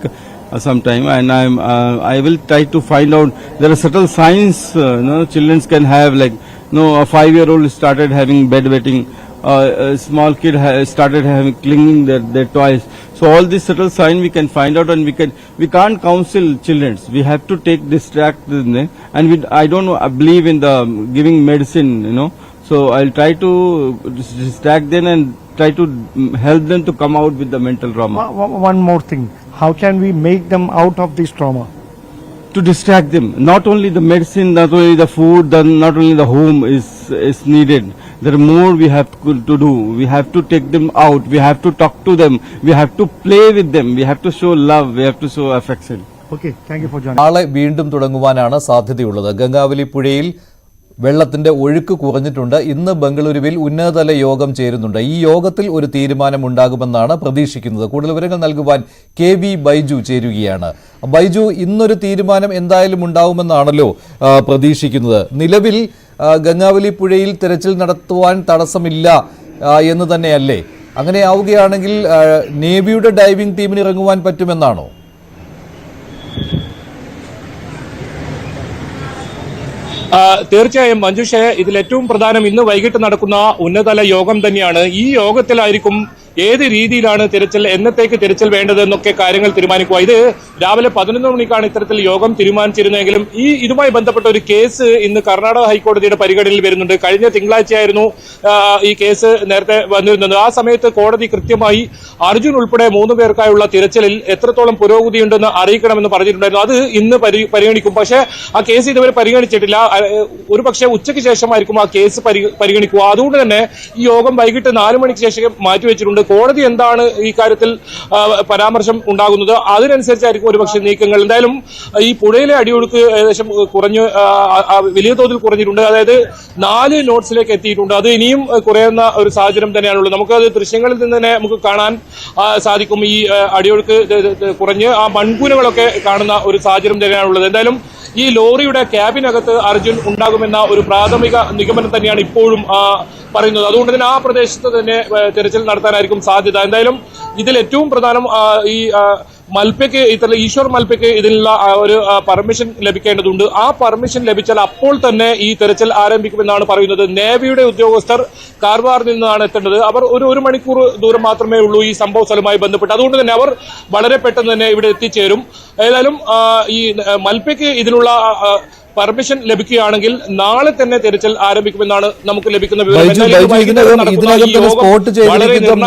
Speaker 6: sometime, and I will try to find out. There are subtle signs, children can have, like, a 5-year-old started having bedwetting. A small kid started having clinging their toys. So all these subtle signs we can find out, and we can't counsel children. We have to distract them, and I don't believe in the giving medicine, So I'll try to distract them and try to help them to come out with the mental trauma.
Speaker 3: one more thing, how can we make them out of this trauma?
Speaker 6: To distract them, not only the medicine, not only the food, not only the home is needed. There are more we have to do. We have to take them out. We have to talk to them. We have to play with them. We have to show love. We have to show affection.
Speaker 3: Okay, thank you for joining.
Speaker 1: നാളെ വീണ്ടും തുടങ്ങുവാനാണ് സാധ്യതയുള്ളത്. ഗംഗാവലി പുഴയിൽ വെള്ളത്തിന്റെ ഒഴുക്ക് കുറഞ്ഞിട്ടുണ്ട്. ഇന്ന് ബംഗളൂരുവിൽ ഉന്നതതല യോഗം ചേരുന്നുണ്ട്. ഈ യോഗത്തിൽ ഒരു തീരുമാനമുണ്ടാകുമെന്നാണ് പ്രതീക്ഷിക്കുന്നത്. കൂടുതൽ വിവരങ്ങൾ നൽകുവാൻ KV ബൈജു ചേരുകയാണ്. ബൈജു, ഇന്നൊരു തീരുമാനം എന്തായാലും ഉണ്ടാവുമെന്നാണല്ലോ പ്രതീക്ഷിക്കുന്നത്. നിലവിൽ ഗംഗാവലി പുഴയിൽ തെരച്ചിൽ നടത്തുവാൻ തടസ്സമില്ല എന്ന് തന്നെയല്ലേ? അങ്ങനെ ആവുകയാണെങ്കിൽ നേവിയുടെ ഡൈവിംഗ് ടീമിന് ഇറങ്ങുവാൻ പറ്റുമെന്നാണോ?
Speaker 7: തീർച്ചയായും മഞ്ജുഷേ, ഇതിൽ ഏറ്റവും പ്രധാനം ഇന്ന് വൈകിട്ട് നടക്കുന്ന ഉന്നതതല യോഗം തന്നെയാണ്. ഈ യോഗത്തിലായിരിക്കും ഏത് രീതിയിലാണ് തിരച്ചിൽ, എന്നത്തേക്ക് തിരച്ചിൽ വേണ്ടതെന്നൊക്കെ കാര്യങ്ങൾ തീരുമാനിക്കുക. ഇത് രാവിലെ 11 മണിക്കാണ് ഇത്തരത്തിൽ യോഗം തീരുമാനിച്ചിരുന്നെങ്കിലും ഇതുമായി ബന്ധപ്പെട്ട ഒരു കേസ് ഇന്ന് കർണാടക ഹൈക്കോടതിയുടെ പരിഗണനയിൽ വരുന്നുണ്ട്. കഴിഞ്ഞ തിങ്കളാഴ്ചയായിരുന്നു ഈ കേസ് നേരത്തെ വന്നിരുന്നത്. ആ സമയത്ത് കോടതി കൃത്യമായി അർജുൻ ഉൾപ്പെടെ 3 പേർക്കായുള്ള തിരച്ചിലിൽ എത്രത്തോളം പുരോഗതിയുണ്ടെന്ന് അറിയിക്കണമെന്ന് പറഞ്ഞിട്ടുണ്ടായിരുന്നു. അത് ഇന്ന് പരിഗണിക്കും. പക്ഷേ ആ കേസ് ഇതുവരെ പരിഗണിച്ചിട്ടില്ല. ഒരു പക്ഷേ ഉച്ചയ്ക്ക് ശേഷമായിരിക്കും ആ കേസ് പരിഗണിക്കുക. അതുകൊണ്ട് തന്നെ ഈ യോഗം വൈകിട്ട് 4 മണിക്ക് ശേഷം മാറ്റിവെച്ചിട്ടുണ്ട്. കോടതി എന്താണ് ഈ കാര്യത്തിൽ പരാമർശം ഉണ്ടാകുന്നത്, അതിനനുസരിച്ചായിരിക്കും ഒരുപക്ഷെ നീക്കങ്ങൾ. എന്തായാലും ഈ പുഴയിലെ അടിയൊഴുക്ക് ഏകദേശം കുറഞ്ഞ് വലിയ തോതിൽ കുറഞ്ഞിട്ടുണ്ട്. അതായത് 4 നോട്ട്സിലേക്ക് എത്തിയിട്ടുണ്ട്. അത് ഇനിയും കുറയുന്ന ഒരു സാഹചര്യം തന്നെയാണുള്ളത്. നമുക്കത് ദൃശ്യങ്ങളിൽ നിന്ന് തന്നെ നമുക്ക് കാണാൻ സാധിക്കും. ഈ അടിയൊഴുക്ക് കുറഞ്ഞ് ആ മൺകൂനകളൊക്കെ കാണുന്ന ഒരു സാഹചര്യം തന്നെയാണുള്ളത്. എന്തായാലും ഈ ലോറിയുടെ ക്യാബിനകത്ത് അർജുൻ ഉണ്ടാകുമെന്ന ഒരു പ്രാഥമിക നിഗമനം തന്നെയാണ് ഇപ്പോഴും പറയുന്നത്. അതുകൊണ്ട് തന്നെ ആ പ്രദേശത്ത് തന്നെ തെരച്ചിൽ നടത്താനായിരിക്കും സാധ്യത. എന്തായാലും ഇതിൽ ഏറ്റവും പ്രധാനം ഈ മൽപ്പയ്ക്ക് ഈശ്വർ മൽപ്പയ്ക്ക് ഇതിനുള്ള ഒരു പെർമിഷൻ ലഭിക്കേണ്ടതുണ്ട്. ആ പെർമിഷൻ ലഭിച്ചാൽ അപ്പോൾ തന്നെ ഈ തെരച്ചിൽ ആരംഭിക്കുമെന്നാണ് പറയുന്നത്. നേവിയുടെ ഉദ്യോഗസ്ഥർ കാർവാറിൽ നിന്നാണ് എത്തേണ്ടത്. അവർ ഒരു മണിക്കൂർ ദൂരം മാത്രമേ ഉള്ളൂ ഈ സംഭവ സ്ഥലവുമായി ബന്ധപ്പെട്ട്. അതുകൊണ്ട് തന്നെ അവർ വളരെ പെട്ടെന്ന് തന്നെ ഇവിടെ എത്തിച്ചേരും. ഏതായാലും ഈ മൽപ്പയ്ക്ക് ഇതിനുള്ള പെർമിഷൻ ലഭിക്കുകയാണെങ്കിൽ നാളെ തന്നെ തെരച്ചിൽ ആരംഭിക്കുമെന്നാണ് നമുക്ക് ലഭിക്കുന്ന വിവരം.
Speaker 1: ഇതിനകം സ്പോട്ട് ചെയ്തിരിക്കുന്ന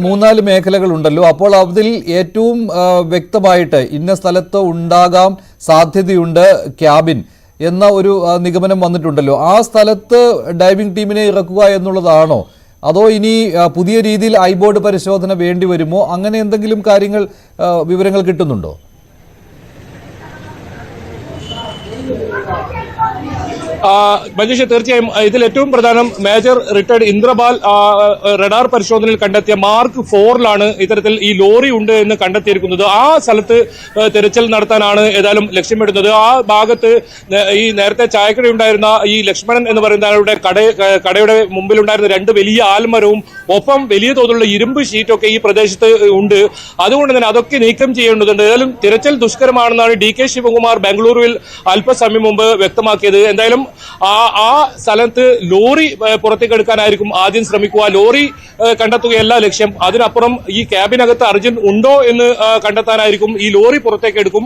Speaker 1: 3-4 മേഖലകളുണ്ടല്ലോ. അപ്പോൾ അതിൽ ഏറ്റവും വ്യക്തമായിട്ട് ഇന്ന സ്ഥലത്ത് ഉണ്ടാകാൻ സാധ്യതയുണ്ട് ക്യാബിൻ എന്ന ഒരു നിഗമനം വന്നിട്ടുണ്ടല്ലോ. ആ സ്ഥലത്ത് ഡൈവിംഗ് ടീമിനെ ഇറക്കുക എന്നുള്ളതാണോ, അതോ ഇനി പുതിയ രീതിയിൽ ഐബോർഡ് പരിശോധന വേണ്ടി വരുമോ? അങ്ങനെ എന്തെങ്കിലും കാര്യങ്ങൾ വിവരങ്ങൾ കിട്ടുന്നുണ്ടോ?
Speaker 7: മഞ്ജുഷ, തീർച്ചയായും ഇതിൽ ഏറ്റവും പ്രധാനം മേജർ റിട്ടയർഡ് ഇന്ദ്രപാൽ റഡാർ പരിശോധനയിൽ കണ്ടെത്തിയ മാർക്ക് 4ലാണ് ഇത്തരത്തിൽ ഈ ലോറി ഉണ്ട് എന്ന് കണ്ടെത്തിയിരിക്കുന്നത്. ആ സ്ഥലത്ത് തെരച്ചിൽ നടത്താനാണ് ഏതായാലും ലക്ഷ്യമിടുന്നത്. ആ ഭാഗത്ത് ഈ നേരത്തെ ചായക്കടയുണ്ടായിരുന്ന ഈ ലക്ഷ്മണൻ എന്ന് പറയുന്ന ആളുടെ കടയുടെ മുമ്പിലുണ്ടായിരുന്ന 2 വലിയ ആൽമരവും ഒപ്പം വലിയ തോതിലുള്ള ഇരുമ്പ് ഷീറ്റൊക്കെ ഈ പ്രദേശത്ത് ഉണ്ട്. അതുകൊണ്ട് തന്നെ അതൊക്കെ നീക്കം ചെയ്യേണ്ടതുണ്ട്. ഏതായാലും തിരച്ചിൽ ദുഷ്കരമാണെന്നാണ് DK ശിവകുമാർ ബംഗളൂരുവിൽ അല്പസമയം മുമ്പ് വ്യക്തമാക്കിയത്. എന്തായാലും ആ സ്ഥലത്ത് ലോറി പുറത്തേക്ക് എടുക്കാനായിരിക്കും ആദ്യം ശ്രമിക്കുക. ലോറി കണ്ടെത്തുകയല്ല ലക്ഷ്യം, അതിനപ്പുറം ഈ ക്യാബിനകത്ത് അർജുൻ ഉണ്ടോ എന്ന് കണ്ടെത്താനായിരിക്കും ഈ ലോറി പുറത്തേക്ക് എടുക്കും.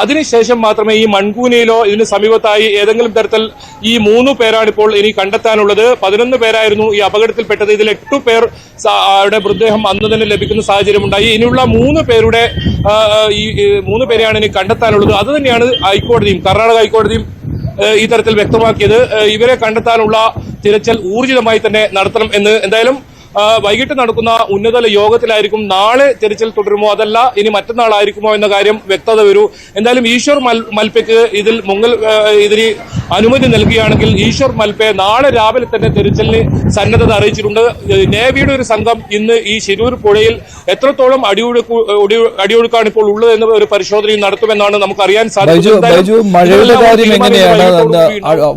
Speaker 7: അതിനുശേഷം മാത്രമേ ഈ മൺകൂനയിലോ ഇതിന് സമീപത്തായി ഏതെങ്കിലും തരത്തിൽ ഈ 3 പേരാണ് ഇപ്പോൾ ഇനി കണ്ടെത്താനുള്ളത്. 11 പേരായിരുന്നു ഈ അപകടത്തിൽപ്പെട്ടത്. ഇതിൽ 8 പേർ മൃതദേഹം അന്ന് തന്നെ ലഭിക്കുന്ന സാഹചര്യമുണ്ടായി. ഇനിയുള്ള 3 പേരുടെ ഈ 3 പേരെയാണ് ഇനി കണ്ടെത്താനുള്ളത്. അത് തന്നെയാണ് ഹൈക്കോടതിയും കർണാടക ഹൈക്കോടതിയും ഈ തരത്തിൽ വ്യക്തമാക്കിയത്. ഇവരെ കണ്ടെത്താനുള്ള തിരച്ചിൽ ഊർജിതമായി തന്നെ നടത്തണം എന്ന്. എന്തായാലും വൈകിട്ട് നടക്കുന്ന ഉന്നതതല യോഗത്തിലായിരിക്കും നാളെ തിരച്ചിൽ തുടരുമോ അതല്ല ഇനി മറ്റന്നാളായിരിക്കുമോ എന്ന കാര്യം വ്യക്തത വരൂ. എന്തായാലും ഈശ്വർ മൽപ്പയ്ക്ക് ഇതിന് അനുമതി നൽകുകയാണെങ്കിൽ ഈശ്വർ മൽപ്പെ നാളെ രാവിലെ തന്നെ തിരച്ചിലിന് സന്നദ്ധത അറിയിച്ചിട്ടുണ്ട്. നേവിയുടെ ഒരു സംഘം ഇന്ന് ഈ ശിരൂർ പുഴയിൽ എത്രത്തോളം അടിയൊഴുക്കാണ് ഇപ്പോൾ ഉള്ളത് എന്ന ഒരു പരിശോധനയും നടത്തുമെന്നാണ് നമുക്ക് അറിയാൻ സാധിച്ചത്.
Speaker 1: മഴയുടെ കാര്യം എങ്ങനെയാണ്?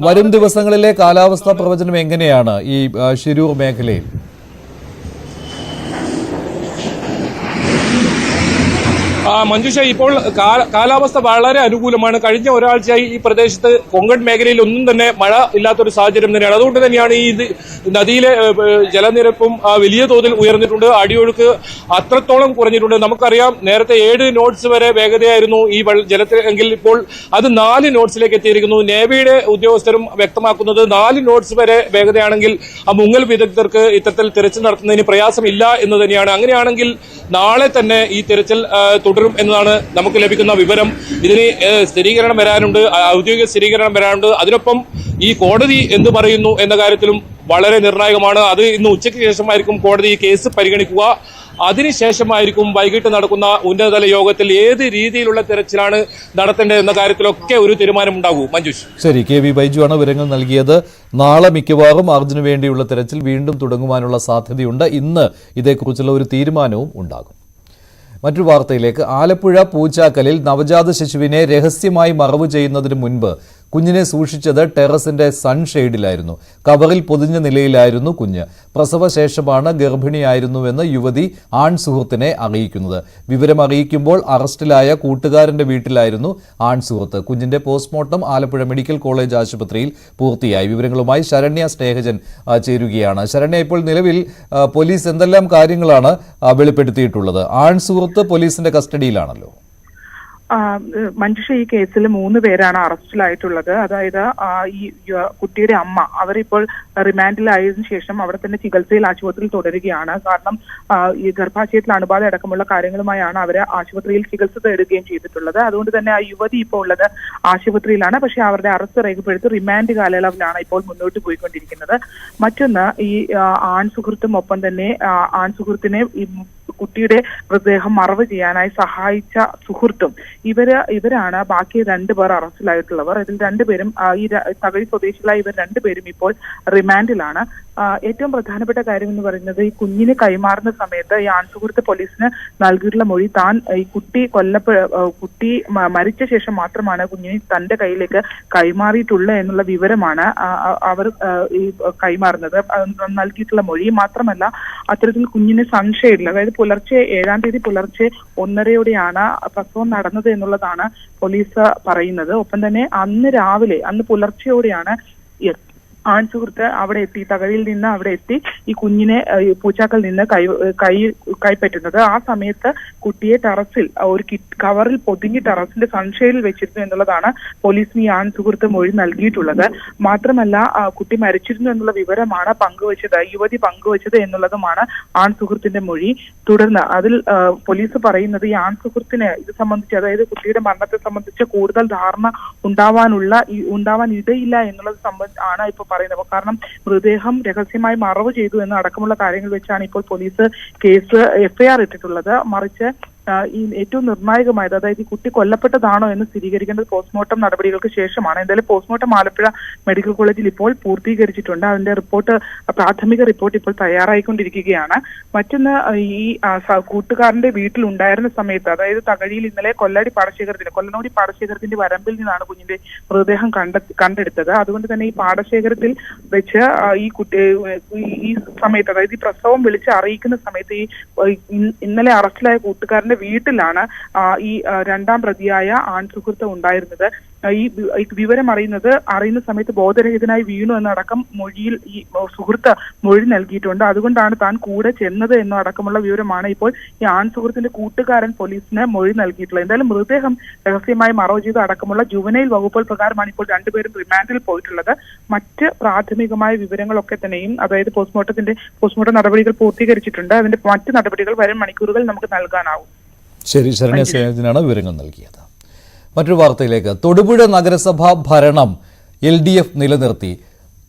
Speaker 1: വരും ദിവസങ്ങളിലെ കാലാവസ്ഥാ പ്രവചനം എങ്ങനെയാണ് ഈ ശിരൂർ മേഖലയിൽ?
Speaker 7: മഞ്ജുഷ, ഇപ്പോൾ കാലാവസ്ഥ വളരെ അനുകൂലമാണ്. കഴിഞ്ഞ ഒരാഴ്ചയായി ഈ പ്രദേശത്ത് കൊങ്കൺ മേഖലയിൽ ഒന്നും തന്നെ മഴ ഇല്ലാത്തൊരു സാഹചര്യം തന്നെയാണ്. അതുകൊണ്ട് തന്നെയാണ് ഈ നദിയിലെ ജലനിരപ്പും വലിയ തോതിൽ ഉയർന്നിട്ടുണ്ട്. അടിയൊഴുക്ക് അത്രത്തോളം കുറഞ്ഞിട്ടുണ്ട്. നമുക്കറിയാം നേരത്തെ 7 നോട്ട്സ് വരെ വേഗതയായിരുന്നു ഈ ജലത്തിൽ എങ്കിൽ ഇപ്പോൾ അത് 4 നോട്ട്സിലേക്ക് എത്തിയിരിക്കുന്നു. നേവിയുടെ ഉദ്യോഗസ്ഥരും വ്യക്തമാക്കുന്നത് 4 നോട്ട്സ് വരെ വേഗതയാണെങ്കിൽ ആ മുങ്ങൽ വിദഗ്ധർക്ക് ഇത്തരത്തിൽ തിരച്ചിൽ നടത്തുന്നതിന് പ്രയാസമില്ല എന്ന് തന്നെയാണ്. അങ്ങനെയാണെങ്കിൽ നാളെ തന്നെ ഈ തിരച്ചിൽ തുടരും എന്നതാണ് നമുക്ക് ലഭിക്കുന്ന വിവരം. ഇതിന് സ്ഥിരീകരണം വരാനുണ്ട്, ഔദ്യോഗിക സ്ഥിരീകരണം വരാനുണ്ട്. അതിനൊപ്പം ഈ കോടതി എന്ത് പറയുന്നു എന്ന കാര്യത്തിലും വളരെ നിർണായകമാണ്. അത് ഇന്ന് ഉച്ചയ്ക്ക് ശേഷമായിരിക്കും കോടതി ഈ കേസ് പരിഗണിക്കുക. അതിനുശേഷമായിരിക്കും വൈകിട്ട് നടക്കുന്ന ഉന്നതതല യോഗത്തിൽ ഏത് രീതിയിലുള്ള തിരച്ചിലാണ് നടത്തേണ്ടത് എന്ന കാര്യത്തിലൊക്കെ ഒരു തീരുമാനമുണ്ടാകൂ. മഞ്ജുഷ്.
Speaker 1: ശരി, KV ബൈജു ആണ് വിവരങ്ങൾ നൽകിയത്. നാളെ മിക്കവാറും അർജുന് വേണ്ടിയുള്ള തിരച്ചിൽ വീണ്ടും തുടങ്ങുവാനുള്ള സാധ്യതയുണ്ട്. ഇന്ന് ഇതേക്കുറിച്ചുള്ള ഒരു തീരുമാനവും ഉണ്ടാകും. മറ്റൊരു വാർത്തയിലേക്ക്. ആലപ്പുഴ പൂച്ചാക്കലിൽ നവജാത ശിശുവിനെ രഹസ്യമായി മറവു ചെയ്യുന്നതിന് മുൻപ് കുഞ്ഞിനെ സൂക്ഷിച്ചത് ടെറസിന്റെ സൺഷെയ്ഡിലായിരുന്നു. കവറിൽ പൊതിഞ്ഞ നിലയിലായിരുന്നു കുഞ്ഞ്. പ്രസവശേഷമാണ് ഗർഭിണിയായിരുന്നുവെന്ന് യുവതി ആൺ സുഹൃത്തിനെ അറിയിക്കുന്നത്. വിവരം അറിയിക്കുമ്പോൾ അറസ്റ്റിലായ കൂട്ടുകാരന്റെ വീട്ടിലായിരുന്നു ആൺ സുഹൃത്ത്. കുഞ്ഞിന്റെ പോസ്റ്റ്മോർട്ടം ആലപ്പുഴ മെഡിക്കൽ കോളേജ് ആശുപത്രിയിൽ പൂർത്തിയായി. വിവരങ്ങളുമായി ശരണ്യ സ്നേഹജൻ ചേരുകയാണ്. ശരണ്യ, ഇപ്പോൾ നിലവിൽ പോലീസ് എന്തെല്ലാം കാര്യങ്ങളാണ് വെളിപ്പെടുത്തിയിട്ടുള്ളത്? ആൺ സുഹൃത്ത് പോലീസിന്റെ കസ്റ്റഡിയിലാണല്ലോ.
Speaker 8: മഞ്ജുഷ, ഈ കേസിൽ 3 പേരാണ് അറസ്റ്റിലായിട്ടുള്ളത്. അതായത് ഈ കുട്ടിയുടെ അമ്മ അവരിപ്പോൾ റിമാൻഡിലായതിനു ശേഷം അവിടെ തന്നെ ചികിത്സയിൽ ആശുപത്രിയിൽ തുടരുകയാണ്. കാരണം ഈ ഗർഭാശയത്തിൽ അണുബാധ അടക്കമുള്ള കാര്യങ്ങളുമായാണ് അവര് ആശുപത്രിയിൽ ചികിത്സ തേടുകയും ചെയ്തിട്ടുള്ളത്. അതുകൊണ്ട് തന്നെ ആ യുവതി ഇപ്പോൾ ഉള്ളത് ആശുപത്രിയിലാണ്. പക്ഷെ അവരുടെ അറസ്റ്റ് രേഖപ്പെടുത്തി റിമാൻഡ് കാലയളവിലാണ് ഇപ്പോൾ മുന്നോട്ട് പോയിക്കൊണ്ടിരിക്കുന്നത്. മറ്റൊന്ന്, ഈ ആൺ സുഹൃത്തും ഒപ്പം തന്നെ ആൺ സുഹൃത്തിനെ കുട്ടിയുടെ മൃതദേഹം മറവ് ചെയ്യാനായി സഹായിച്ച സുഹൃത്തും ഇവരാണ് ബാക്കി 2 പേർ അറസ്റ്റിലായിട്ടുള്ളവർ. ഇതിൽ 2 പേരും ഈ തകഴി സ്വദേശികളായ ഇവർ 2 പേരും ഇപ്പോൾ റിമാൻഡിലാണ്. ഏറ്റവും പ്രധാനപ്പെട്ട കാര്യം എന്ന് പറയുന്നത്, ഈ കുഞ്ഞിനെ കൈമാറുന്ന സമയത്ത് ഈ ആൺസുഹൃത്ത് പോലീസിന് നൽകിയിട്ടുള്ള മൊഴി താൻ ഈ കുട്ടി മരിച്ച ശേഷം മാത്രമാണ് കുഞ്ഞിനെ തന്റെ കയ്യിലേക്ക് കൈമാറിയിട്ടുള്ളത് എന്നുള്ള വിവരമാണ് അവർ ഈ കൈമാറുന്നത് നൽകിയിട്ടുള്ള മൊഴി. മാത്രമല്ല അത്തരത്തിൽ കുഞ്ഞിനെ സൺഷെയ്ഡിൽ, അതായത് പുലർച്ചെ 7-ാം തീയതി പുലർച്ചെ 1:30-ഓടെയാണ് പ്രസവം നടന്നത് എന്നുള്ളതാണ് പോലീസ് പറയുന്നത്. ഒപ്പം തന്നെ അന്ന് പുലർച്ചെയോടെയാണ് ആൺസുഹൃത്ത് അവിടെ എത്തി, തകഴിയിൽ നിന്ന് അവിടെ എത്തി ഈ കുഞ്ഞിനെ പൂച്ചാക്കൽ നിന്ന് കൈപ്പറ്റുന്നത്. ആ സമയത്ത് കുട്ടിയെ ടെറസിൽ ഒരു കവറിൽ പൊതിഞ്ഞ് ടെറസിന്റെ സൺഷെയ്ഡിൽ വെച്ചിരുന്നു എന്നുള്ളതാണ് പോലീസിന് ഈ ആൺസുഹൃത്ത് മൊഴി നൽകിയിട്ടുള്ളത്. മാത്രമല്ല കുട്ടി മരിച്ചിരുന്നു എന്നുള്ള വിവരമാണ് യുവതി പങ്കുവച്ചത് എന്നുള്ളതുമാണ് ആൺസുഹൃത്തിന്റെ മൊഴി. തുടർന്ന് അതിൽ പോലീസ് പറയുന്നത്, ഈ ആൺസുഹൃത്തിന് ഇത് സംബന്ധിച്ച്, അതായത് കുട്ടിയുടെ മരണത്തെ സംബന്ധിച്ച് കൂടുതൽ ധാരണ ഉണ്ടാവാൻ ഇടയില്ല എന്നുള്ളത് ആണ് ഇപ്പോൾ പറയുന്നത്. കാരണം മൃതദേഹം രഹസ്യമായി മറവ് ചെയ്തു എന്ന് അടക്കമുള്ള കാര്യങ്ങൾ വെച്ചാണ് ഇപ്പോൾ പോലീസ് FIR ഇട്ടിട്ടുള്ളത്. മറിച്ച് ഈ ഏറ്റവും നിർണായകമായത്, അതായത് ഈ കുട്ടി കൊല്ലപ്പെട്ടതാണോ എന്ന് സ്ഥിരീകരിക്കേണ്ടത് പോസ്റ്റ്മോർട്ടം നടപടികൾക്ക് ശേഷമാണ്. എന്തായാലും പോസ്റ്റ്മോർട്ടം ആലപ്പുഴ മെഡിക്കൽ കോളേജിൽ ഇപ്പോൾ പൂർത്തീകരിച്ചിട്ടുണ്ട്. അതിന്റെ പ്രാഥമിക റിപ്പോർട്ട് ഇപ്പോൾ തയ്യാറായിക്കൊണ്ടിരിക്കുകയാണ്. മറ്റൊന്ന്, ഈ കൂട്ടുകാരന്റെ വീട്ടിലുണ്ടായിരുന്ന സമയത്ത്, അതായത് തകഴിയിൽ ഇന്നലെ കൊല്ലനൂരി പാടശേഖരത്തിന്റെ വരമ്പിൽ നിന്നാണ് കുഞ്ഞിന്റെ മൃതദേഹം കണ്ടെടുത്തത്. അതുകൊണ്ട് തന്നെ ഈ പാടശേഖരത്തിൽ വെച്ച് ഈ സമയത്ത്, അതായത് ഈ പ്രസവം വിളിച്ച് അറിയിക്കുന്ന സമയത്ത് ഇന്നലെ അറസ്റ്റിലായ കൂട്ടുകാരന്റെ വീട്ടിലാണ് ഈ 2ാം പ്രതിയായ ആൺസുഹൃത്ത് ഉണ്ടായിരുന്നത്. ഈ വിവരം അറിയുന്ന സമയത്ത് ബോധരഹിതനായി വീണു എന്നടക്കം മൊഴിയിൽ ഈ സുഹൃത്ത് മൊഴി നൽകിയിട്ടുണ്ട്. അതുകൊണ്ടാണ് താൻ കൂടെ ചെന്നത് എന്നടക്കമുള്ള വിവരമാണ് ഇപ്പോൾ ഈ ആൺ സുഹൃത്തിന്റെ കൂട്ടുകാരൻ പോലീസിന് മൊഴി നൽകിയിട്ടുള്ളത്. എന്തായാലും മൃതദേഹം രഹസ്യമായി മറവ് ചെയ്ത് അടക്കമുള്ള ജുവനൈൽ വകുപ്പുകൾ പ്രകാരമാണ് ഇപ്പോൾ രണ്ടുപേരും റിമാൻഡിൽ പോയിട്ടുള്ളത്. മറ്റ് പ്രാഥമികമായ വിവരങ്ങളൊക്കെ തന്നെയും, അതായത് പോസ്റ്റ്മോർട്ടം നടപടികൾ പൂർത്തീകരിച്ചിട്ടുണ്ട്. അതിന്റെ മറ്റ് നടപടികൾ വരും മണിക്കൂറുകൾ നമുക്ക് നൽകാനാവും.
Speaker 1: ശരി, ശരണ്യ സേനത്തിനാണ് വിവരങ്ങൾ നൽകിയത്. മറ്റൊരു വാർത്തയിലേക്ക്. തൊടുപുഴ നഗരസഭാ ഭരണം LDF നിലനിർത്തി.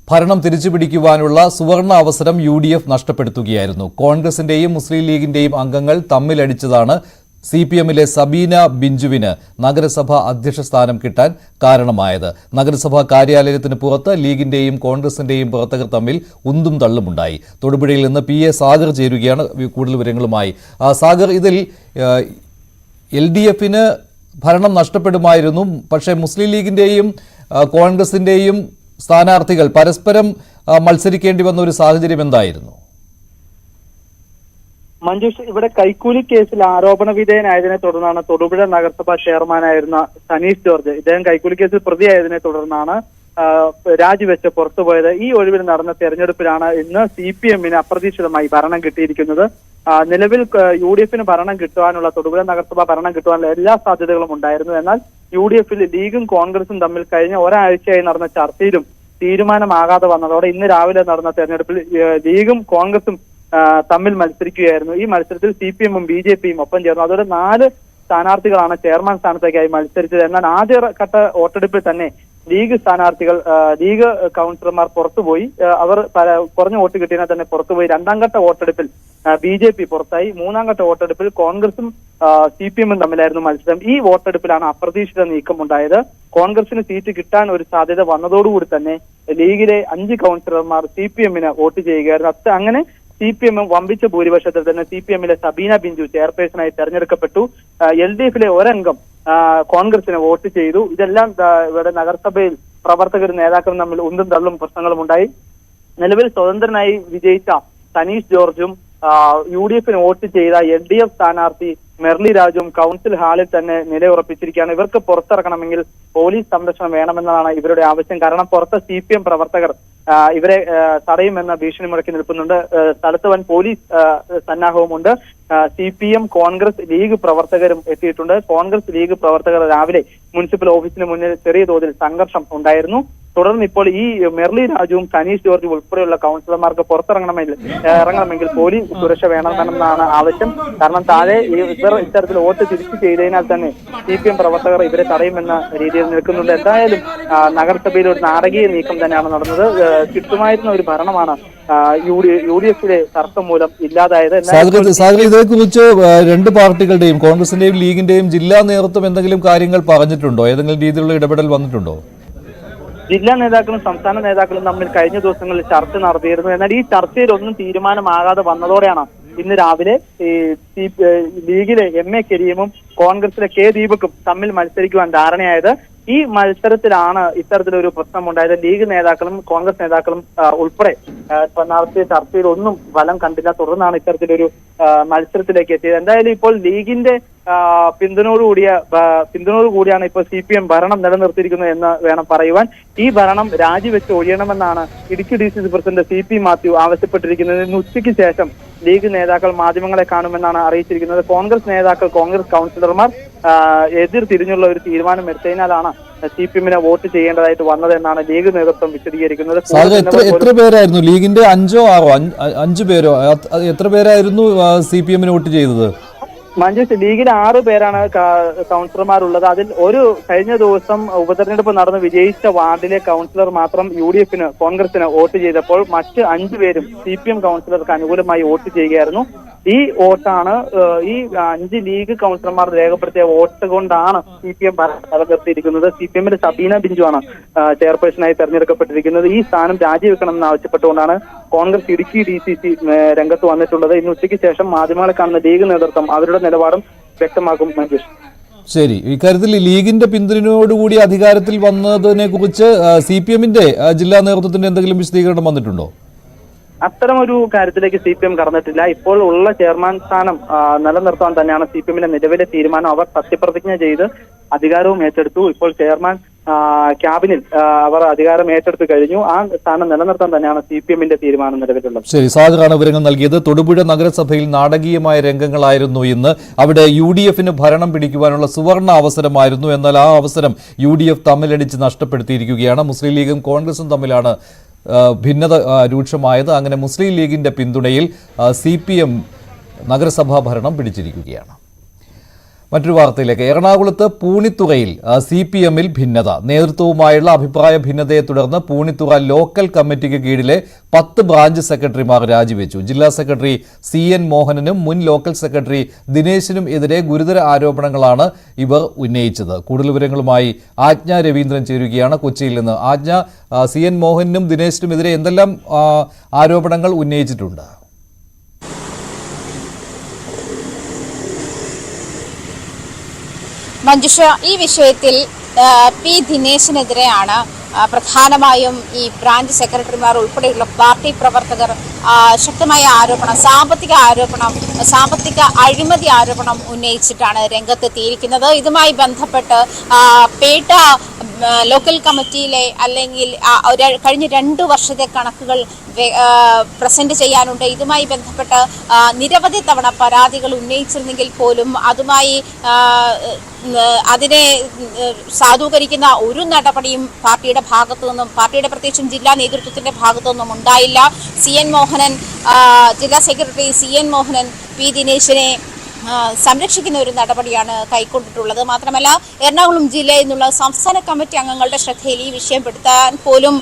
Speaker 1: ഭരണം തിരിച്ചുപിടിക്കുവാനുള്ള സുവർണ അവസരം UDF നഷ്ടപ്പെടുത്തുകയായിരുന്നു. കോൺഗ്രസിന്റെയും മുസ്ലിം ലീഗിന്റെയും അംഗങ്ങൾ തമ്മിലടിച്ചതാണ് CPMലെ സബീന ബിഞ്ചുവിന് നഗരസഭാ അധ്യക്ഷ സ്ഥാനം കിട്ടാൻ കാരണമായത്. നഗരസഭാ കാര്യാലയത്തിന് പുറത്ത് ലീഗിന്റെയും കോൺഗ്രസിന്റെയും പ്രവർത്തകർ തമ്മിൽ ഉന്തും തള്ളുമുണ്ടായി. തൊടുപുഴയിൽ നിന്ന് PA സാഗർ ചേരുകയാണ് കൂടുതൽ വിവരങ്ങളുമായി. സാഗർ, ഇതിൽ LDFന് ഭരണം നഷ്ടപ്പെടുമായിരുന്നു, പക്ഷേ മുസ്ലിം ലീഗിന്റെയും കോൺഗ്രസിന്റെയും സ്ഥാനാർത്ഥികൾ പരസ്പരം മത്സരിക്കേണ്ടി വന്ന ഒരു സാഹചര്യം എന്തായിരുന്നു?
Speaker 9: മഞ്ജുഷ്, ഇവിടെ കൈക്കൂലി കേസിൽ ആരോപണ വിധേയനായതിനെ തുടർന്നാണ് തൊടുപുഴ നഗരസഭാ ചെയർമാനായിരുന്ന സനീഷ് ജോർജ്, ഇദ്ദേഹം കൈക്കൂലി കേസിൽ പ്രതിയായതിനെ തുടർന്നാണ് രാജിവെച്ച് പുറത്തുപോയത്. ഈ ഒഴിവിൽ നടന്ന തെരഞ്ഞെടുപ്പിലാണ് ഇന്ന് CPMന് അപ്രതീക്ഷിതമായി ഭരണം കിട്ടിയിരിക്കുന്നത്. നിലവിൽ UDFന് ഭരണം കിട്ടുവാനുള്ള, തൊടുപുഴ നഗരസഭ ഭരണം കിട്ടുവാനുള്ള എല്ലാ സാധ്യതകളും ഉണ്ടായിരുന്നു. എന്നാൽ UDFൽ ലീഗും കോൺഗ്രസും തമ്മിൽ കഴിഞ്ഞ ഒരാഴ്ചയായി നടന്ന ചർച്ചയിലും തീരുമാനമാകാതെ വന്നതോടെ ഇന്ന് രാവിലെ നടന്ന തെരഞ്ഞെടുപ്പിൽ ലീഗും കോൺഗ്രസും തമ്മിൽ മത്സരിക്കുകയായിരുന്നു. ഈ മത്സരത്തിൽ CPMും BJPയും ഒപ്പം ചേർന്നു. അതോടെ 4 സ്ഥാനാർത്ഥികളാണ് ചെയർമാൻ സ്ഥാനത്തേക്കായി മത്സരിച്ചത്. എന്നാൽ ആദ്യഘട്ട വോട്ടെടുപ്പിൽ തന്നെ ലീഗ് സ്ഥാനാർത്ഥികൾ, ലീഗ് കൗൺസിലർമാർ പുറത്തുപോയി. അവർ കുറഞ്ഞ വോട്ട് കിട്ടിയതിനാൽ തന്നെ പുറത്തുപോയി. രണ്ടാം ഘട്ട വോട്ടെടുപ്പിൽ BJP പുറത്തായി. മൂന്നാം ഘട്ട വോട്ടെടുപ്പിൽ കോൺഗ്രസും CPMും തമ്മിലായിരുന്നു മത്സരം. ഈ വോട്ടെടുപ്പിലാണ് അപ്രതീക്ഷിത നീക്കം ഉണ്ടായത്. കോൺഗ്രസിന് സീറ്റ് കിട്ടാൻ ഒരു സാധ്യത വന്നതോടുകൂടി തന്നെ ലീഗിലെ 5 കൗൺസിലർമാർ CPMന് വോട്ട് ചെയ്യുകയായിരുന്നു. അങ്ങനെ CPM വമ്പിച്ച ഭൂരിപക്ഷത്തിൽ തന്നെ CPMലെ സബീന ബിഞ്ചു ചെയർപേഴ്സണായി തെരഞ്ഞെടുക്കപ്പെട്ടു. LDFലെ ഒരംഗം കോൺഗ്രസിന് വോട്ട് ചെയ്തു. ഇതെല്ലാം ഇവിടെ നഗരസഭയിൽ പ്രവർത്തകരും നേതാക്കളും തമ്മിൽ ഉന്തും തള്ളും പ്രശ്നങ്ങളും ഉണ്ടായി. നിലവിൽ സ്വതന്ത്രനായി വിജയിച്ച സനീഷ് ജോർജും UDFന് വോട്ട് ചെയ്ത LDF സ്ഥാനാർത്ഥി മെർലി രാജുവും കൗൺസിൽ ഹാളിൽ തന്നെ നിലയുറപ്പിച്ചിരിക്കുകയാണ്. ഇവർക്ക് പുറത്തിറങ്ങണമെങ്കിൽ പോലീസ് സംരക്ഷണം വേണമെന്നതാണ് ഇവരുടെ ആവശ്യം. കാരണം പുറത്ത് CPM പ്രവർത്തകർ ഇവരെ തടയുമെന്ന ഭീഷണി മുഴക്കി നിൽക്കുന്നുണ്ട്. സ്ഥലത്ത് വൻ പോലീസ് സന്നാഹവുമുണ്ട്. CPM, കോൺഗ്രസ്, ലീഗ് പ്രവർത്തകരും എത്തിയിട്ടുണ്ട്. കോൺഗ്രസ് ലീഗ് പ്രവർത്തകർ രാവിലെ മുനിസിപ്പൽ ഓഫീസിന് മുന്നിൽ ചെറിയ തോതിൽ സംഘർഷം ഉണ്ടായിരുന്നു. തുടർന്ന് ഇപ്പോൾ ഈ മെർലി രാജുവും സനീഷ് ജോർജും ഉൾപ്പെടെയുള്ള കൗൺസിലർമാർക്ക് ഇറങ്ങണമെങ്കിൽ പോലീസ് സുരക്ഷ വേണമെന്നാണ് ആവശ്യം. കാരണം താഴെ ഇവർ ഇത്തരത്തിൽ വോട്ട് തിരിച്ചു ചെയ്തതിനാൽ തന്നെ CPM പ്രവർത്തകർ ഇവരെ തടയുമെന്ന രീതിയിൽ നിൽക്കുന്നുണ്ട്. എന്തായാലും നഗരസഭയിൽ ഒരു നാടകീയ നീക്കം തന്നെയാണ് നടന്നത്. കിട്ടുമായിരുന്ന ഒരു ഭരണമാണ് UDFലെ തർക്കം മൂലം ഇല്ലാതായത്.
Speaker 1: ഇതേക്കുറിച്ച് രണ്ട് പാർട്ടികളുടെയും, കോൺഗ്രസിന്റെയും ലീഗിന്റെയും ജില്ലാ നേതൃത്വം എന്തെങ്കിലും കാര്യങ്ങൾ പറഞ്ഞിട്ടുണ്ടോ? ഏതെങ്കിലും രീതിയിലുള്ള ഇടപെടൽ വന്നിട്ടുണ്ടോ?
Speaker 9: ജില്ലാ നേതാക്കളും സംസ്ഥാന നേതാക്കളും തമ്മിൽ കഴിഞ്ഞ ദിവസങ്ങളിൽ ചർച്ച നടത്തിയിരുന്നു. എന്നാൽ ഈ ചർച്ചയിൽ ഒന്നും തീരുമാനമാകാതെ വന്നതോടെയാണ് ഇന്ന് രാവിലെ ലീഗിലെ MA കരീമും കോൺഗ്രസിലെ K ദീപക്കും തമ്മിൽ മത്സരിക്കുവാൻ ധാരണയായത്. ഈ മത്സരത്തിലാണ് ഇത്തരത്തിലൊരു പ്രശ്നമുണ്ടായത്. ലീഗ് നേതാക്കളും കോൺഗ്രസ് നേതാക്കളും ഉൾപ്പെടെ നടത്തിയ ചർച്ചയിൽ ഒന്നും ഫലം കണ്ടില്ല. തുടർന്നാണ് ഇത്തരത്തിലൊരു മത്സരത്തിലേക്ക് എത്തിയത്. എന്തായാലും ഇപ്പോൾ ലീഗിന്റെ പിന്തുണയോടുകൂടിയാണ് ഇപ്പോൾ CPM ഭരണം നിലനിർത്തിയിരിക്കുന്നത് എന്ന് വേണം പറയുവാൻ. ഈ ഭരണം രാജിവെച്ച് ഒഴിയണമെന്നാണ് Idukki DCC president CP Mathew ആവശ്യപ്പെട്ടിരിക്കുന്നത്. ഇന്ന് ഉച്ചയ്ക്ക് ശേഷം ലീഗ് നേതാക്കൾ മാധ്യമങ്ങളെ കാണുമെന്നാണ് അറിയിച്ചിരിക്കുന്നത്. കോൺഗ്രസ് നേതാക്കൾ, കോൺഗ്രസ് കൗൺസിലർമാർ എതിർ തിരിഞ്ഞുള്ള ഒരു തീരുമാനം എടുത്തതിനാലാണ് CPMനെ വോട്ട് ചെയ്യേണ്ടതായിട്ട് വന്നതെന്നാണ് ലീഗ് നേതൃത്വം വിശദീകരിക്കുന്നത്.
Speaker 1: എത്ര പേരായിരുന്നു ലീഗിന്റെ? 5 പേരോ? എത്ര പേരായിരുന്നു CPMന് വോട്ട് ചെയ്തത്?
Speaker 9: മഞ്ജുഷ്, ലീഗിൽ 6 പേരാണ് കൗൺസിലർമാരുള്ളത്. അതിൽ കഴിഞ്ഞ ദിവസം ഉപതെരഞ്ഞെടുപ്പ് നടന്ന് വിജയിച്ച വാർഡിലെ കൗൺസിലർ മാത്രം UDFന്, കോൺഗ്രസിന് വോട്ട് ചെയ്തപ്പോൾ മറ്റ് 5 പേരും CPM കൗൺസിലർക്ക് അനുകൂലമായി വോട്ട് ചെയ്യുകയായിരുന്നു. ഈ വോട്ടാണ്, ഈ 5 ലീഗ് കൗൺസിലർമാർ രേഖപ്പെടുത്തിയ വോട്ട് കൊണ്ടാണ് CPM നിലനിർത്തിയിരിക്കുന്നത്. CPMന്റെ സബീന ബിഞ്ചുവാണ് ചെയർപേഴ്സണായി തെരഞ്ഞെടുക്കപ്പെട്ടിരിക്കുന്നത്. ഈ സ്ഥാനം രാജിവെക്കണമെന്ന് ആവശ്യപ്പെട്ടുകൊണ്ടാണ് കോൺഗ്രസ് ഇടുക്കി DCC രംഗത്ത് വന്നിട്ടുള്ളത്. ഇന്ന് ഉച്ചയ്ക്ക് ശേഷം മാധ്യമങ്ങളെ കാണുന്ന ലീഗ് നേതൃത്വം അവരുടെ നിലപാടും വ്യക്തമാക്കും. മഞ്ജുഷ്,
Speaker 1: ശരി, ഇക്കാര്യത്തിൽ ലീഗിന്റെ പിന്തുണയോടുകൂടി അധികാരത്തിൽ വന്നതിനെ കുറിച്ച് CPMന്റെ ജില്ലാ നേതൃത്വത്തിന്റെ എന്തെങ്കിലും വിശദീകരണം വന്നിട്ടുണ്ടോ?
Speaker 9: അത്തരമൊരു കാര്യത്തിലേക്ക് CPM കടന്നിട്ടില്ല. ഇപ്പോൾ ഉള്ള ചെയർമാൻ സ്ഥാനം നിലനിർത്താൻ തന്നെയാണ് CPMന്റെ നിലവിലെ തീരുമാനം. അവർ സത്യപ്രതിജ്ഞ ചെയ്ത് അധികാരവും ഏറ്റെടുത്തു. ഇപ്പോൾ ചെയർമാൻ ക്യാബിനിൽ അവർ അധികാരം ഏറ്റെടുത്തു കഴിഞ്ഞു. ആ സ്ഥാനം നിലനിർത്താൻ തന്നെയാണ് CPM-ന്റെ തീരുമാനം നിലവിലുള്ളത്.
Speaker 1: ശരി, സാഗറാണ് വിവരങ്ങൾ നൽകിയത്. തൊടുപുഴ നഗരസഭയിൽ നാടകീയമായ രംഗങ്ങളായിരുന്നു ഇന്ന്. അവിടെ UDF-ന് ഭരണം പിടിക്കുവാനുള്ള സുവർണ അവസരമായിരുന്നു. എന്നാൽ ആ അവസരം UDF തമ്മിലടിച്ച് നഷ്ടപ്പെടുത്തിയിരിക്കുകയാണ്. മുസ്ലിം ലീഗും കോൺഗ്രസും തമ്മിലാണ് ഭിന്നത രൂക്ഷമായത്. അങ്ങനെ മുസ്ലിം ലീഗിന്റെ പിന്തുണയിൽ CPM നഗരസഭാ ഭരണം പിടിച്ചിരിക്കുകയാണ്. മറ്റൊരു വാർത്തയിലേക്ക്. എറണാകുളത്ത് പൂണിത്തുറയിൽ CPM-ൽ ഭിന്നത. നേതൃത്വവുമായുള്ള അഭിപ്രായ ഭിന്നതയെ തുടർന്ന് പൂണിത്തുറ ലോക്കൽ കമ്മിറ്റിക്ക് കീഴിലെ 10 ബ്രാഞ്ച് സെക്രട്ടറിമാർ രാജിവെച്ചു. ജില്ലാ സെക്രട്ടറി CN മോഹനനും മുൻ ലോക്കൽ സെക്രട്ടറി ദിനേശിനും എതിരെ ഗുരുതര ആരോപണങ്ങളാണ് ഇവർ ഉന്നയിച്ചത്. കൂടുതൽ വിവരങ്ങളുമായി ആജ്ഞ രവീന്ദ്രൻ ചേരുകയാണ് കൊച്ചിയിൽ നിന്ന്. ആജ്ഞ, CN മോഹനും ദിനേശിനും എതിരെ എന്തെല്ലാം ആരോപണങ്ങൾ ഉന്നയിച്ചിട്ടുണ്ട്?
Speaker 10: മഞ്ജുഷ, ഈ വിഷയത്തിൽ P ദിനേശിനെതിരെയാണ് പ്രധാനമായും ഈ ബ്രാഞ്ച് സെക്രട്ടറിമാർ ഉൾപ്പെടെയുള്ള പാർട്ടി പ്രവർത്തകർ ശക്തമായ ആരോപണം, സാമ്പത്തിക അഴിമതി ആരോപണം ഉന്നയിച്ചിട്ടാണ് രംഗത്തെത്തിയിരിക്കുന്നത്. ഇതുമായി ബന്ധപ്പെട്ട് പേട്ട ലോക്കൽ കമ്മിറ്റിയിലെ അല്ലെങ്കിൽ കഴിഞ്ഞ 2 വർഷത്തെ കണക്കുകൾ പ്രസന്റ് ചെയ്യാനുണ്ട്. ഇതുമായി ബന്ധപ്പെട്ട് നിരവധി തവണ പരാതികൾ ഉന്നയിച്ചിരുന്നെങ്കിൽ പോലും അതുമായി അതിനെ സാധൂകരിക്കുന്ന ഒരു നടപടിയും പാർട്ടിയുടെ ഭാഗത്തു നിന്നും, പാർട്ടിയുടെ പ്രത്യേകിച്ചും ജില്ലാ നേതൃത്വത്തിന്റെ ഭാഗത്തു നിന്നും ഉണ്ടായില്ല. CN മോഹനൻ, ജില്ലാ സെക്രട്ടറി CN മോഹനൻ P ദിനേശിനെ സംരക്ഷിക്കുന്ന ഒരു നടപടിയാണ് കൈക്കൊണ്ടിട്ടുള്ളത്. മാത്രമല്ല, എറണാകുളം ജില്ലയിൽ നിന്നുള്ള സംസ്ഥാന കമ്മിറ്റി അംഗങ്ങളുടെ ശ്രദ്ധയിൽ ഈ വിഷയം പെടുത്താൻ പോലും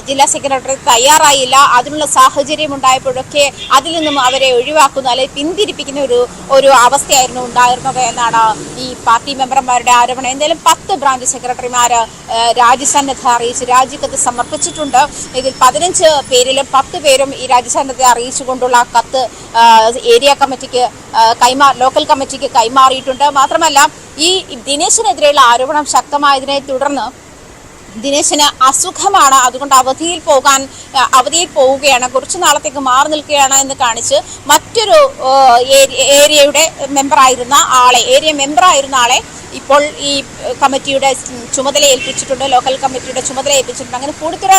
Speaker 10: ജില്ലാ സെക്രട്ടറി തയ്യാറായില്ല. അതിനുള്ള സാഹചര്യം ഉണ്ടായപ്പോഴൊക്കെ അതിൽ നിന്നും അവരെ ഒഴിവാക്കുന്ന അല്ലെങ്കിൽ പിന്തിരിപ്പിക്കുന്ന ഒരു അവസ്ഥയായിരുന്നു ഉണ്ടായിരുന്നത് എന്നാണ് ഈ പാർട്ടി മെമ്പർമാരുടെ ആരോപണം. എന്തായാലും 10 ബ്രാഞ്ച് സെക്രട്ടറിമാർ രാജിസന്നദ്ധ അറിയിച്ച് രാജിക്കത്ത് സമർപ്പിച്ചിട്ടുണ്ട്. ഇതിൽ 15 പേരിലും 10 പേരും ഈ രാജിസന്നദ്ധ അറിയിച്ചുകൊണ്ടുള്ള കത്ത് ഏരിയ കമ്മിറ്റിക്ക് ലോക്കൽ കമ്മിറ്റിക്ക് കൈമാറിയിട്ടുണ്ട്. മാത്രമല്ല, ഈ ദിനേശിനെതിരെയുള്ള ആരോപണം ശക്തമായതിനെ തുടർന്ന് ദിനേശിന് അസുഖമാണ്, അതുകൊണ്ട് അവധിയിൽ പോവുകയാണ്, കുറച്ചു നാളത്തേക്ക് മാറി നിൽക്കുകയാണ് എന്ന് കാണിച്ച് മറ്റൊരു ഏരിയ മെമ്പറായിരുന്ന ആളെ ഇപ്പോൾ ഈ കമ്മിറ്റിയുടെ ചുമതല ഏൽപ്പിച്ചിട്ടുണ്ട്, ലോക്കൽ കമ്മിറ്റിയുടെ ചുമതല ഏൽപ്പിച്ചിട്ടുണ്ട്. അങ്ങനെ കൂടുതൽ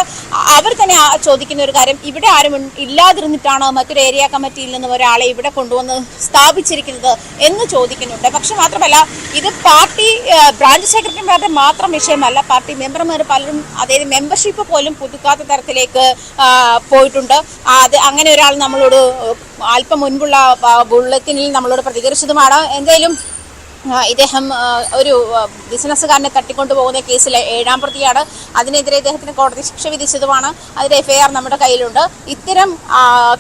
Speaker 10: അവർ തന്നെ ചോദിക്കുന്ന ഒരു കാര്യം, ഇവിടെ ആരും ഇല്ലാതിരുന്നിട്ടാണ് മറ്റൊരു ഏരിയ കമ്മിറ്റിയിൽ നിന്ന് ഒരാളെ ഇവിടെ കൊണ്ടുവന്ന് സ്ഥാപിച്ചിരിക്കുന്നത് എന്ന് ചോദിക്കുന്നുണ്ട്. പക്ഷെ മാത്രമല്ല, ഇത് പാർട്ടി ബ്രാഞ്ച് സെക്രട്ടറിമാരുടെ മാത്രം വിഷയമല്ല. പാർട്ടി മെമ്പർമാർ പലരും അതായത് മെമ്പർഷിപ്പ് പോലും പുതുക്കാത്ത തരത്തിലേക്ക് പോയിട്ടുണ്ട്. അങ്ങനെ ഒരാൾ നമ്മളോട് അല്പം മുൻപുള്ള ബുള്ളറ്റിനിൽ നമ്മളോട് പ്രതികരിച്ചതുമാണ്. എന്തായാലും ഇദ്ദേഹം ഒരു ബിസിനസ്സുകാരനെ തട്ടിക്കൊണ്ടുപോകുന്ന കേസിലെ 7ാം പ്രതിയാണ്. അതിനെതിരെ ഇദ്ദേഹത്തിന് കോടതി ശിക്ഷ വിധിച്ചതുമാണ്. അതിന്റെ FIR നമ്മുടെ കയ്യിലുണ്ട്. ഇത്തരം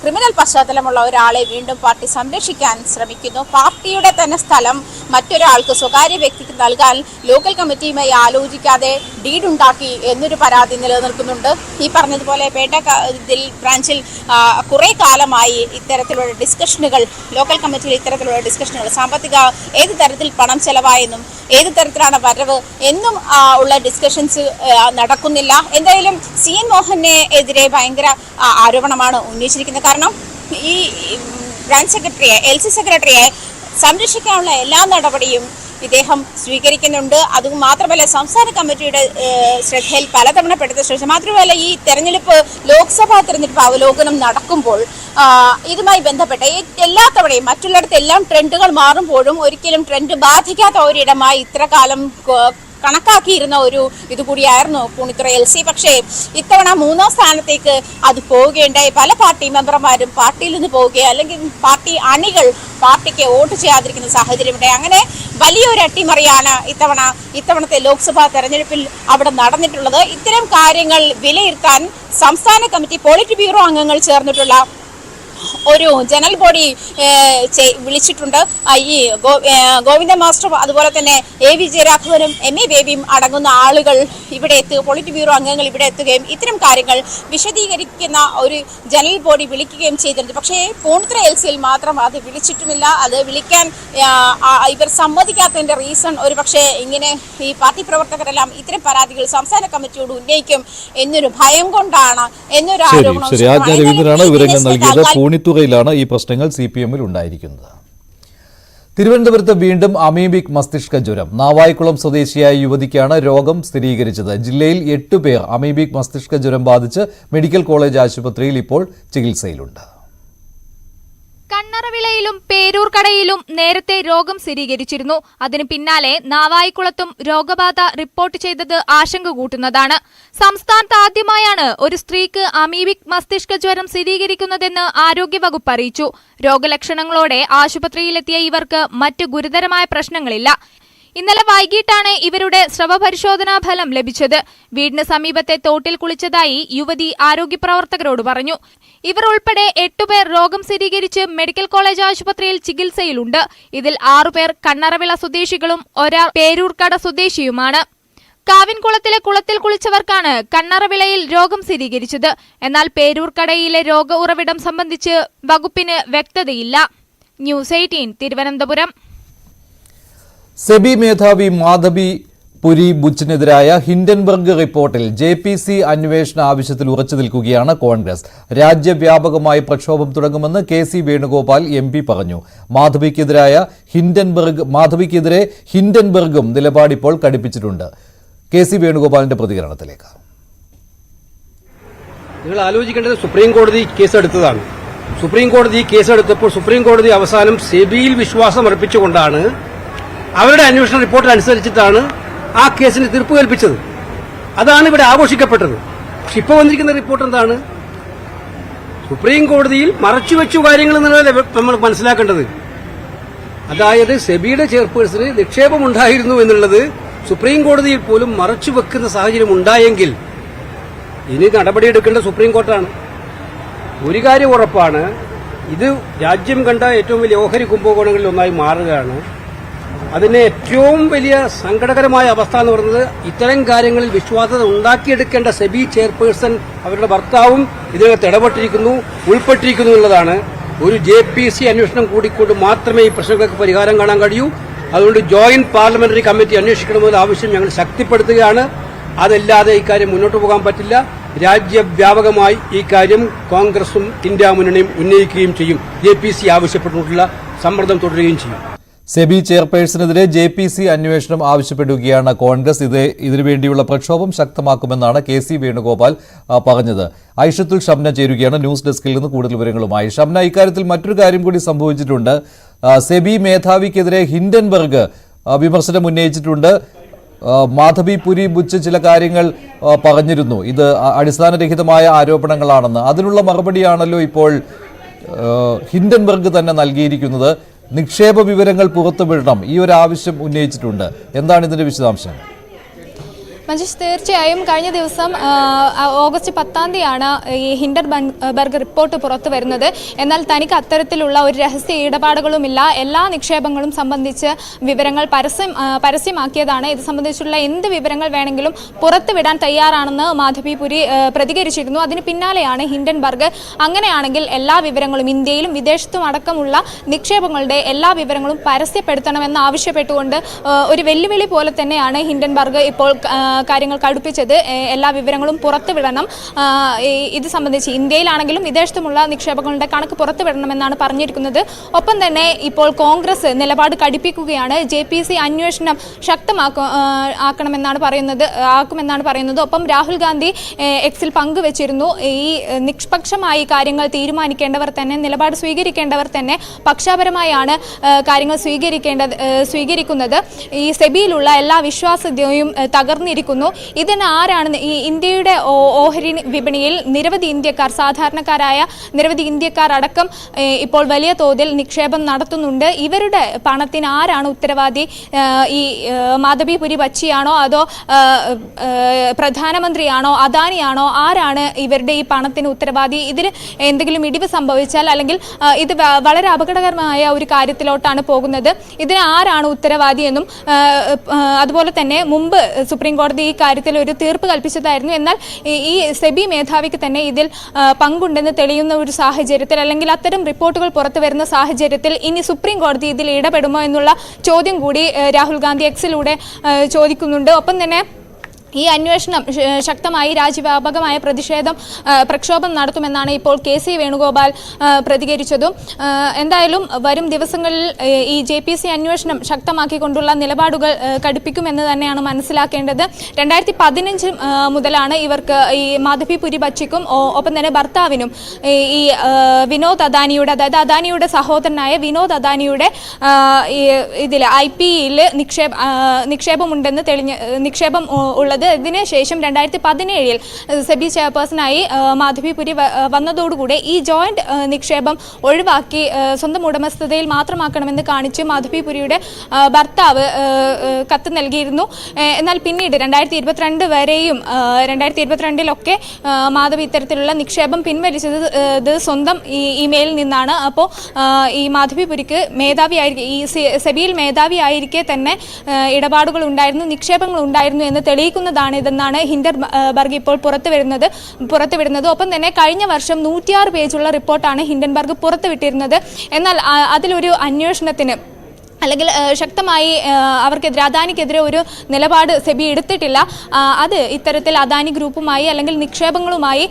Speaker 10: ക്രിമിനൽ പശ്ചാത്തലമുള്ള ഒരാളെ വീണ്ടും പാർട്ടി സംരക്ഷിക്കാൻ ശ്രമിക്കുന്നു. പാർട്ടിയുടെ തന്നെ സ്ഥലം മറ്റൊരാൾക്ക്, സ്വകാര്യ വ്യക്തിക്ക് നൽകാൻ ലോക്കൽ കമ്മിറ്റിയുമായി ആലോചിക്കാതെ ഡീഡുണ്ടാക്കി എന്നൊരു പരാതി നിലനിൽക്കുന്നുണ്ട്. ഈ പറഞ്ഞതുപോലെ പേട്ട ബ്രാഞ്ചിൽ കുറെ കാലമായി ഇത്തരത്തിലുള്ള ഡിസ്കഷനുകൾ, ലോക്കൽ കമ്മിറ്റിയിൽ ഇത്തരത്തിലുള്ള ഡിസ്കഷനുകൾ, സാമ്പത്തിക ഏത് തരത്തിൽ പണം ചെലവായെന്നും ഏത് തരത്തിലാണ് വരവ് എന്നും ഉള്ള ഡിസ്കഷൻസ് നടക്കുന്നില്ല. എന്തായാലും CN മോഹനെ എതിരെ ഭയങ്കര ആരോപണമാണ് ഉന്നയിച്ചിരിക്കുന്നത്. കാരണം ഈ ബ്രാഞ്ച് സെക്രട്ടറിയെ, LC സെക്രട്ടറിയെ സംരക്ഷിക്കാനുള്ള എല്ലാ നടപടിയും ഇദ്ദേഹം സ്വീകരിക്കുന്നുണ്ട്. അതുമാത്രമല്ല, സംസ്ഥാന കമ്മിറ്റിയുടെ ശ്രദ്ധയിൽ പലതവണ പെടുത്ത ശേഷം, മാത്രമല്ല ഈ തെരഞ്ഞെടുപ്പ്, ലോക്സഭാ തെരഞ്ഞെടുപ്പ് അവലോകനം നടക്കുമ്പോൾ ഇതുമായി ബന്ധപ്പെട്ട എല്ലാ തവണയും മറ്റുള്ളിടത്തെല്ലാം ട്രെൻഡുകൾ മാറുമ്പോഴും ഒരിക്കലും ട്രെൻഡ് ബാധിക്കാത്ത ഒരിടമായി ഇത്ര കാലം കണക്കാക്കിയിരുന്ന ഒരു ഇതുകൂടിയായിരുന്നു പൂണിത്തുറ LC. പക്ഷേ ഇത്തവണ 3ാം സ്ഥാനത്തേക്ക് അത് പോവുകയുണ്ടായി. പല പാർട്ടി മെമ്പർമാരും പാർട്ടിയിൽ നിന്ന് പോവുകയോ അല്ലെങ്കിൽ പാർട്ടി അണികൾ പാർട്ടിക്ക് വോട്ട് ചെയ്യാതിരിക്കുന്ന സാഹചര്യമുണ്ടായി. അങ്ങനെ വലിയൊരു അട്ടിമറിയാണ് ഇത്തവണത്തെ ലോക്സഭാ തെരഞ്ഞെടുപ്പിൽ അവിടെ നടന്നിട്ടുള്ളത്. ഇത്തരം കാര്യങ്ങൾ വിലയിരുത്താൻ സംസ്ഥാന കമ്മിറ്റി പോളിറ്റ് ബ്യൂറോ അംഗങ്ങൾ ചേർന്നിട്ടുള്ള ഒരു ജനറൽ ബോഡി വിളിച്ചിട്ടുണ്ട്. ഈ ഗോവിന്ദ മാസ്റ്റർ, അതുപോലെ തന്നെ AV ജയരാഘവനും MA ബേബിയും അടങ്ങുന്ന ആളുകൾ ഇവിടെ എത്തുക, പോളിറ്റ് ബ്യൂറോ അംഗങ്ങൾ ഇവിടെ എത്തുകയും ഇത്തരം കാര്യങ്ങൾ വിശദീകരിക്കുന്ന ഒരു ജനറൽ ബോഡി വിളിക്കുകയും ചെയ്തിട്ടുണ്ട്. പക്ഷേ പൂണിത്തുറ LCയിൽ മാത്രം അത് വിളിച്ചിട്ടുമില്ല. അത് വിളിക്കാൻ ഇവർ സമ്മതിക്കാത്തതിന്റെ റീസൺ ഒരു പക്ഷേ ഇങ്ങനെ ഈ പാർട്ടി പ്രവർത്തകരെല്ലാം ഇത്തരം പരാതികൾ സംസ്ഥാന കമ്മിറ്റിയോട് ഉന്നയിക്കും എന്നൊരു ഭയം കൊണ്ടാണ് എന്നൊരു ആരോപണം.
Speaker 1: പൂണിത്തുറയിലാണ് ഈ പ്രശ്നങ്ങൾ CPM-ൽ ഉണ്ടായിരിക്കുന്നത്. തിരുവനന്തപുരത്ത് വീണ്ടും അമീബിക് മസ്തിഷ്ക ജ്വരം. നാവായിക്കുളം സ്വദേശിയായ യുവതിക്കാണ് രോഗം സ്ഥിരീകരിച്ചത്. ജില്ലയിൽ 8 പേർ അമീബിക് മസ്തിഷ്ക ജ്വരം ബാധിച്ച് മെഡിക്കൽ കോളേജ് ആശുപത്രിയിൽ ഇപ്പോൾ ചികിത്സയിലുണ്ട്.
Speaker 11: കണ്ണറവിളയിലും പേരൂർക്കടയിലും നേരത്തെ രോഗം സ്ഥിരീകരിച്ചിരുന്നു. അതിനു പിന്നാലെ നാവായിക്കുളത്തും രോഗബാധ റിപ്പോർട്ട് ചെയ്തത് ആശങ്ക കൂട്ടുന്നതാണ്. സംസ്ഥാനത്ത് ആദ്യമായാണ് ഒരു സ്ത്രീക്ക് അമീബിക് മസ്തിഷ്ക ജ്വരം സ്ഥിരീകരിക്കുന്നതെന്ന് ആരോഗ്യവകുപ്പ് അറിയിച്ചു. രോഗലക്ഷണങ്ങളോടെ ആശുപത്രിയിലെത്തിയ ഇവർക്ക് മറ്റ് ഗുരുതരമായ പ്രശ്നങ്ങളില്ല. ഇന്നലെ വൈകിട്ടാണ് ഇവരുടെ സ്രവപരിശോധനാ ഫലം ലഭിച്ചത്. വീടിന് സമീപത്തെ തോട്ടിൽ കുളിച്ചതായി യുവതി ആരോഗ്യപ്രവർത്തകരോട് പറഞ്ഞു. ഇവർ ഉൾപ്പെടെ 8 പേർ രോഗം സ്ഥിരീകരിച്ച് മെഡിക്കൽ കോളേജ് ആശുപത്രിയിൽ ചികിത്സയിലുണ്ട്. ഇതിൽ 6 പേർ കണ്ണറവിള സ്വദേശികളും ഒരാൾ പേരൂർക്കട സ്വദേശിയുമാണ്. കാവിൻകുളത്തിലെ കുളത്തിൽ കുളിച്ചവർക്കാണ് കണ്ണറവിളയിൽ രോഗം സ്ഥിരീകരിച്ചത്. എന്നാൽ പേരൂർക്കടയിലെ രോഗ ഉറവിടം സംബന്ധിച്ച് വകുപ്പിന് വ്യക്തതയില്ല. ന്യൂസ് 18 തിരുവനന്തപുരം.
Speaker 1: സെബി മേധാവി മാധബി പുരി ബുച്ചിനെതിരായ ഹിൻഡൻബർഗ് റിപ്പോർട്ടിൽ JPC അന്വേഷണ ആവശ്യത്തിൽ ഉറച്ചു നിൽക്കുകയാണ് കോൺഗ്രസ്. രാജ്യവ്യാപകമായി പ്രക്ഷോഭം തുടങ്ങുമെന്ന് KC വേണുഗോപാൽ MP പറഞ്ഞു. മാധവിക്കെതിരെ ഹിൻഡൻബർഗും നിലപാടിപ്പോൾ കടുപ്പിച്ചിട്ടുണ്ട്. KC വേണുഗോപാലിന്റെ പ്രതികരണത്തിലേക്ക്.
Speaker 5: നിങ്ങൾ ആലോചിക്കേണ്ടത് സുപ്രീം കോടതി കേസെടുത്തതാണ്. സുപ്രീം കോടതി കേസെടുത്തപ്പോൾ സുപ്രീം കോടതി അവസാനം സെബിയിൽ വിശ്വാസം അർപ്പിച്ചുകൊണ്ടാണ് അവരുടെ അന്വേഷണ റിപ്പോർട്ട് അനുസരിച്ചിട്ടാണ് ആ കേസിന് തീർപ്പ് കൽപ്പിച്ചത്. അതാണ് ഇവിടെ ആഘോഷിക്കപ്പെട്ടത്. പക്ഷെ ഇപ്പോൾ വന്നിരിക്കുന്ന റിപ്പോർട്ട് എന്താണ്? സുപ്രീം കോടതിയിൽ മറച്ചുവെച്ചു കാര്യങ്ങൾ എന്നുള്ളത് നമ്മൾ മനസ്സിലാക്കേണ്ടത്. അതായത് സെബിയുടെ ചെയർപേഴ്സന് നിക്ഷേപമുണ്ടായിരുന്നു എന്നുള്ളത് സുപ്രീം കോടതിയിൽ പോലും മറച്ചുവെക്കുന്ന സാഹചര്യം ഉണ്ടായെങ്കിൽ ഇനി നടപടിയെടുക്കേണ്ട സുപ്രീം കോർട്ടാണ്. ഒരു കാര്യം ഉറപ്പാണ്, ഇത് രാജ്യം കണ്ട ഏറ്റവും വലിയ ഓഹരി കുംഭകോണങ്ങളിൽ ഒന്നായി മാറുകയാണ്. അതിന് ഏറ്റവും വലിയ സങ്കടകരമായ അവസ്ഥ എന്ന് പറയുന്നത് ഇത്തരം കാര്യങ്ങളിൽ വിശ്വാസ്യത ഉണ്ടാക്കിയെടുക്കേണ്ട സെബി ചെയർപേഴ്സൺ അവരുടെ ഭർത്താവും ഇതിനകത്ത് ഉൾപ്പെട്ടിരിക്കുന്നു എന്നുള്ളതാണ്. ഒരു JPC അന്വേഷണം കൂടിക്കൊണ്ട് മാത്രമേ ഈ പ്രശ്നങ്ങൾക്ക് പരിഹാരം കാണാൻ കഴിയൂ. അതുകൊണ്ട് ജോയിന്റ് പാർലമെന്ററി കമ്മിറ്റി അന്വേഷിക്കണമെന്ന ആവശ്യം ഞങ്ങൾ ശക്തിപ്പെടുത്തുകയാണ്. അതല്ലാതെ ഇക്കാര്യം മുന്നോട്ട് പോകാൻ പറ്റില്ല. രാജ്യവ്യാപകമായി ഈ കാര്യം കോൺഗ്രസും ഇന്ത്യ മുന്നണിയും ഉന്നയിക്കുകയും ചെയ്യും. JPC ആവശ്യപ്പെട്ടുകൊണ്ടുള്ള സമ്മർദ്ദം തുടരുകയും ചെയ്യും.
Speaker 1: സെബി ചെയർപേഴ്സണെതിരെ JPC അന്വേഷണം ആവശ്യപ്പെടുകയാണ് കോൺഗ്രസ്. ഇതിനുവേണ്ടിയുള്ള പ്രക്ഷോഭം ശക്തമാക്കുമെന്നാണ് KC വേണുഗോപാൽ പറഞ്ഞത്. ഐഷത്തുൽ ഷംന ചേരുകയാണ് ന്യൂസ് ഡെസ്കിൽ നിന്ന് കൂടുതൽ വിവരങ്ങളുമായി. ഷംന, ഇക്കാര്യത്തിൽ മറ്റൊരു കാര്യം കൂടി സംഭവിച്ചിട്ടുണ്ട്. സെബി മേധാവിക്കെതിരെ ഹിൻഡൻബർഗ് വിമർശനം ഉന്നയിച്ചിട്ടുണ്ട്. മാധബി പുരി ബുച്ച് ചില കാര്യങ്ങൾ പറഞ്ഞിരുന്നു. ഇത് അടിസ്ഥാനരഹിതമായ ആരോപണങ്ങളാണെന്ന്. അതിനുള്ള മറുപടിയാണല്ലോ ഇപ്പോൾ ഹിൻഡൻബർഗ് തന്നെ നൽകിയിരിക്കുന്നത്. നിക്ഷേപ വിവരങ്ങൾ പുറത്തുവിടണം, ഈ ഒരു ആവശ്യം ഉന്നയിച്ചിട്ടുണ്ട്. എന്താണ് ഇതിന്റെ വിശദാംശങ്ങൾ?
Speaker 11: മഞ്ജുഷ്, തീർച്ചയായും കഴിഞ്ഞ ദിവസം ഓഗസ്റ്റ് 10-ാം തീയതിയാണ് ഈ ഹിൻഡൻബർഗ് റിപ്പോർട്ട് പുറത്തു വരുന്നത്. എന്നാൽ തനിക്ക് അത്തരത്തിലുള്ള ഒരു രഹസ്യ ഇടപാടുകളുമില്ല, എല്ലാ നിക്ഷേപങ്ങളും സംബന്ധിച്ച് വിവരങ്ങൾ പരസ്യമാക്കിയതാണ്. ഇത് സംബന്ധിച്ചുള്ള എന്ത് വിവരങ്ങൾ വേണമെങ്കിലും പുറത്തുവിടാൻ തയ്യാറാണെന്ന് മാധബി പുരി പ്രതികരിച്ചിരുന്നു. അതിന് പിന്നാലെയാണ് ഹിൻഡൻബർഗ് അങ്ങനെയാണെങ്കിൽ എല്ലാ വിവരങ്ങളും ഇന്ത്യയിലും വിദേശത്തും അടക്കമുള്ള നിക്ഷേപങ്ങളുടെ എല്ലാ വിവരങ്ങളും പരസ്യപ്പെടുത്തണമെന്ന് ആവശ്യപ്പെട്ടുകൊണ്ട് ഒരു വെല്ലുവിളി പോലെ തന്നെയാണ് ഹിൻഡൻബർഗ് ഇപ്പോൾ കാര്യങ്ങൾ കടുപ്പിച്ചത്. എല്ലാ വിവരങ്ങളും പുറത്തുവിടണം. ഇത് സംബന്ധിച്ച് ഇന്ത്യയിലാണെങ്കിലും വിദേശത്തുമുള്ള നിക്ഷേപങ്ങളുടെ കണക്ക് പുറത്തുവിടണമെന്നാണ് പറഞ്ഞിരിക്കുന്നത്. ഒപ്പം തന്നെ ഇപ്പോൾ കോൺഗ്രസ് നിലപാട് കടുപ്പിക്കുകയാണ്. JPC അന്വേഷണം ആക്കുമെന്നാണ് പറയുന്നത്. ഒപ്പം രാഹുൽ ഗാന്ധി എക്സിൽ പങ്കുവച്ചിരുന്നു, ഈ നിഷ്പക്ഷമായി കാര്യങ്ങൾ തീരുമാനിക്കേണ്ടവർ തന്നെ, നിലപാട് സ്വീകരിക്കേണ്ടവർ തന്നെ പക്ഷാപരമായാണ് കാര്യങ്ങൾ സ്വീകരിക്കുന്നത്. ഈ സെബിയിലുള്ള എല്ലാ വിശ്വാസ്യതയും തകർന്നിരിക്കുന്നു. ഇതിന് ആരാണ്? ഈ ഇന്ത്യയുടെ ഓഹരി വിപണിയിൽ നിരവധി ഇന്ത്യക്കാർ, സാധാരണക്കാരായ നിരവധി ഇന്ത്യക്കാർ അടക്കം ഇപ്പോൾ വലിയ തോതിൽ നിക്ഷേപം നടത്തുന്നുണ്ട്. ഇവരുടെ പണത്തിന് ആരാണ് ഉത്തരവാദി? ഈ മാധബി പുരി ബച്ചിയാണോ അതോ പ്രധാനമന്ത്രിയാണോ അദാനിയാണോ? ആരാണ് ഇവരുടെ ഈ പണത്തിന് ഉത്തരവാദി? ഇതിന് എന്തെങ്കിലും ഇടിവ് സംഭവിച്ചാൽ അല്ലെങ്കിൽ ഇത് വളരെ അപകടകരമായ ഒരു കാര്യത്തിലോട്ടാണ് പോകുന്നത്. ഇതിന് ആരാണ് ഉത്തരവാദി എന്നും അതുപോലെ തന്നെ മുമ്പ് സുപ്രീം കോടതി ഈ കാര്യത്തിൽ ഒരു തീർപ്പ് കൽപ്പിച്ചതായിരുന്നു. എന്നാൽ ഈ സെബി മേധാവിക്ക് തന്നെ ഇതിൽ പങ്കുണ്ടെന്ന് തെളിയുന്ന ഒരു സാഹചര്യത്തിൽ, അല്ലെങ്കിൽ അത്തരം റിപ്പോർട്ടുകൾ പുറത്തു വരുന്ന സാഹചര്യത്തിൽ ഇനി സുപ്രീം കോടതി ഇതിൽ ഇടപെടുമോ എന്നുള്ള ചോദ്യം കൂടി രാഹുൽ ഗാന്ധി എക്സിലൂടെ ചോദിക്കുന്നുണ്ട്. ഒപ്പം തന്നെ ഈ അന്വേഷണം ശക്തമായി രാജ്യവ്യാപകമായ പ്രക്ഷോഭം നടത്തുമെന്നാണ് ഇപ്പോൾ KC വേണുഗോപാൽ പ്രതികരിച്ചതും. എന്തായാലും വരും ദിവസങ്ങളിൽ ഈ JPC അന്വേഷണം ശക്തമാക്കിക്കൊണ്ടുള്ള നിലപാടുകൾ കടുപ്പിക്കുമെന്ന് തന്നെയാണ് മനസ്സിലാക്കേണ്ടത്. 2015 മുതലാണ് ഇവർക്ക് ഈ മാധവിപുരി ബച്ചിക്കും ഒപ്പം തന്നെ ഭർത്താവിനും ഈ വിനോദ് അദാനിയുടെ, അതായത് അദാനിയുടെ സഹോദരനായ വിനോദ് അദാനിയുടെ ഇതിൽ IPEൽ നിക്ഷേപമുണ്ടെന്ന് നിക്ഷേപം ഉള്ളത്. ഇതിനുശേഷം 2017 സെബി ചെയർപേഴ്സണായി മാധവിപുരി വന്നതോടുകൂടി ഈ ജോയിന്റ് നിക്ഷേപം ഒഴിവാക്കി സ്വന്തം ഉടമസ്ഥതയിൽ മാത്രമാക്കണമെന്ന് കാണിച്ച് മാധവിപുരിയുടെ ഭർത്താവ് കത്ത് നൽകിയിരുന്നു. എന്നാൽ പിന്നീട് 2022 വരെയും 2022 മാധവി ഇത്തരത്തിലുള്ള നിക്ഷേപം പിൻവലിച്ചത് സ്വന്തം ഇമെയിലിൽ നിന്നാണ്. അപ്പോൾ ഈ മാധവിപുരിക്ക് മേധാവിയായിരിക്കെ, ഈ സെബിയിൽ മേധാവിയായിരിക്കെ തന്നെ ഇടപാടുകൾ ഉണ്ടായിരുന്നു, നിക്ഷേപങ്ങൾ ഉണ്ടായിരുന്നു എന്ന് തെളിയിക്കുന്നതാണ് ഇതെന്നാണ് ഹിൻഡൻബർഗ് ഇപ്പോൾ പുറത്തുവിടുന്നത്. ഒപ്പം തന്നെ കഴിഞ്ഞ വർഷം 106 പേജുള്ള റിപ്പോർട്ടാണ് ഹിൻഡൻബർഗ് പുറത്തുവിട്ടിരുന്നത്. എന്നാൽ അതിലൊരു അന്വേഷണത്തിന് അല്ലെങ്കിൽ ശക്തമായി അവർക്കെതിരെ, അദാനിക്കെതിരെ ഒരു നിലപാട് സെബി എടുത്തിട്ടില്ല. അത് ഇത്തരത്തിൽ അദാനി ഗ്രൂപ്പുമായി അല്ലെങ്കിൽ നിക്ഷേപങ്ങളുമായി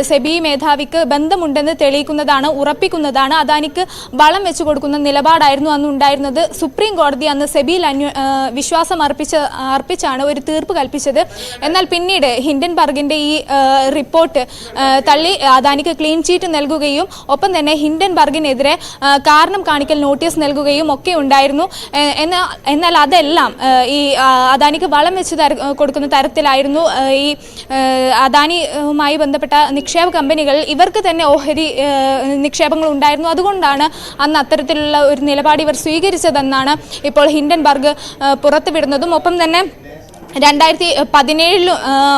Speaker 11: സെബി മേധാവിക്ക് ബന്ധമുണ്ടെന്ന് തെളിയിക്കുന്നതാണ്, ഉറപ്പിക്കുന്നതാണ്. അദാനിക്ക് വളം വെച്ചു കൊടുക്കുന്ന നിലപാടായിരുന്നു അന്ന് ഉണ്ടായിരുന്നത്. സുപ്രീം കോടതി അന്ന് സെബിയിൽ വിശ്വാസം അർപ്പിച്ചാണ് ഒരു തീർപ്പ് കൽപ്പിച്ചത്. എന്നാൽ പിന്നീട് ഹിൻഡൻബർഗിന്റെ ഈ റിപ്പോർട്ട് തള്ളി അദാനിക്ക് ക്ലീൻ ചീറ്റ് നൽകുകയും ഒപ്പം തന്നെ ഹിൻഡൻബർഗിനെതിരെ കാരണം കാണിക്കൽ നോട്ടീസ് നൽകുകയും ഒക്കെ ഉണ്ടായിരുന്നു. എന്നാൽ അതെല്ലാം ഈ അദാനിക്ക് വളം വെച്ച് കൊടുക്കുന്ന തരത്തിലായിരുന്നു. ഈ അദാനിയുമായി ബന്ധപ്പെട്ട നിക്ഷേപ കമ്പനികൾ ഇവർക്ക് തന്നെ ഓഹരി നിക്ഷേപങ്ങൾ ഉണ്ടായിരുന്നു. അതുകൊണ്ടാണ് അന്ന് അത്തരത്തിലുള്ള ഒരു നിലപാട് ഇവർ സ്വീകരിച്ചതെന്നാണ് ഇപ്പോൾ ഹിൻഡൻബർഗ് പുറത്തുവിടുന്നതും. ഒപ്പം തന്നെ 2017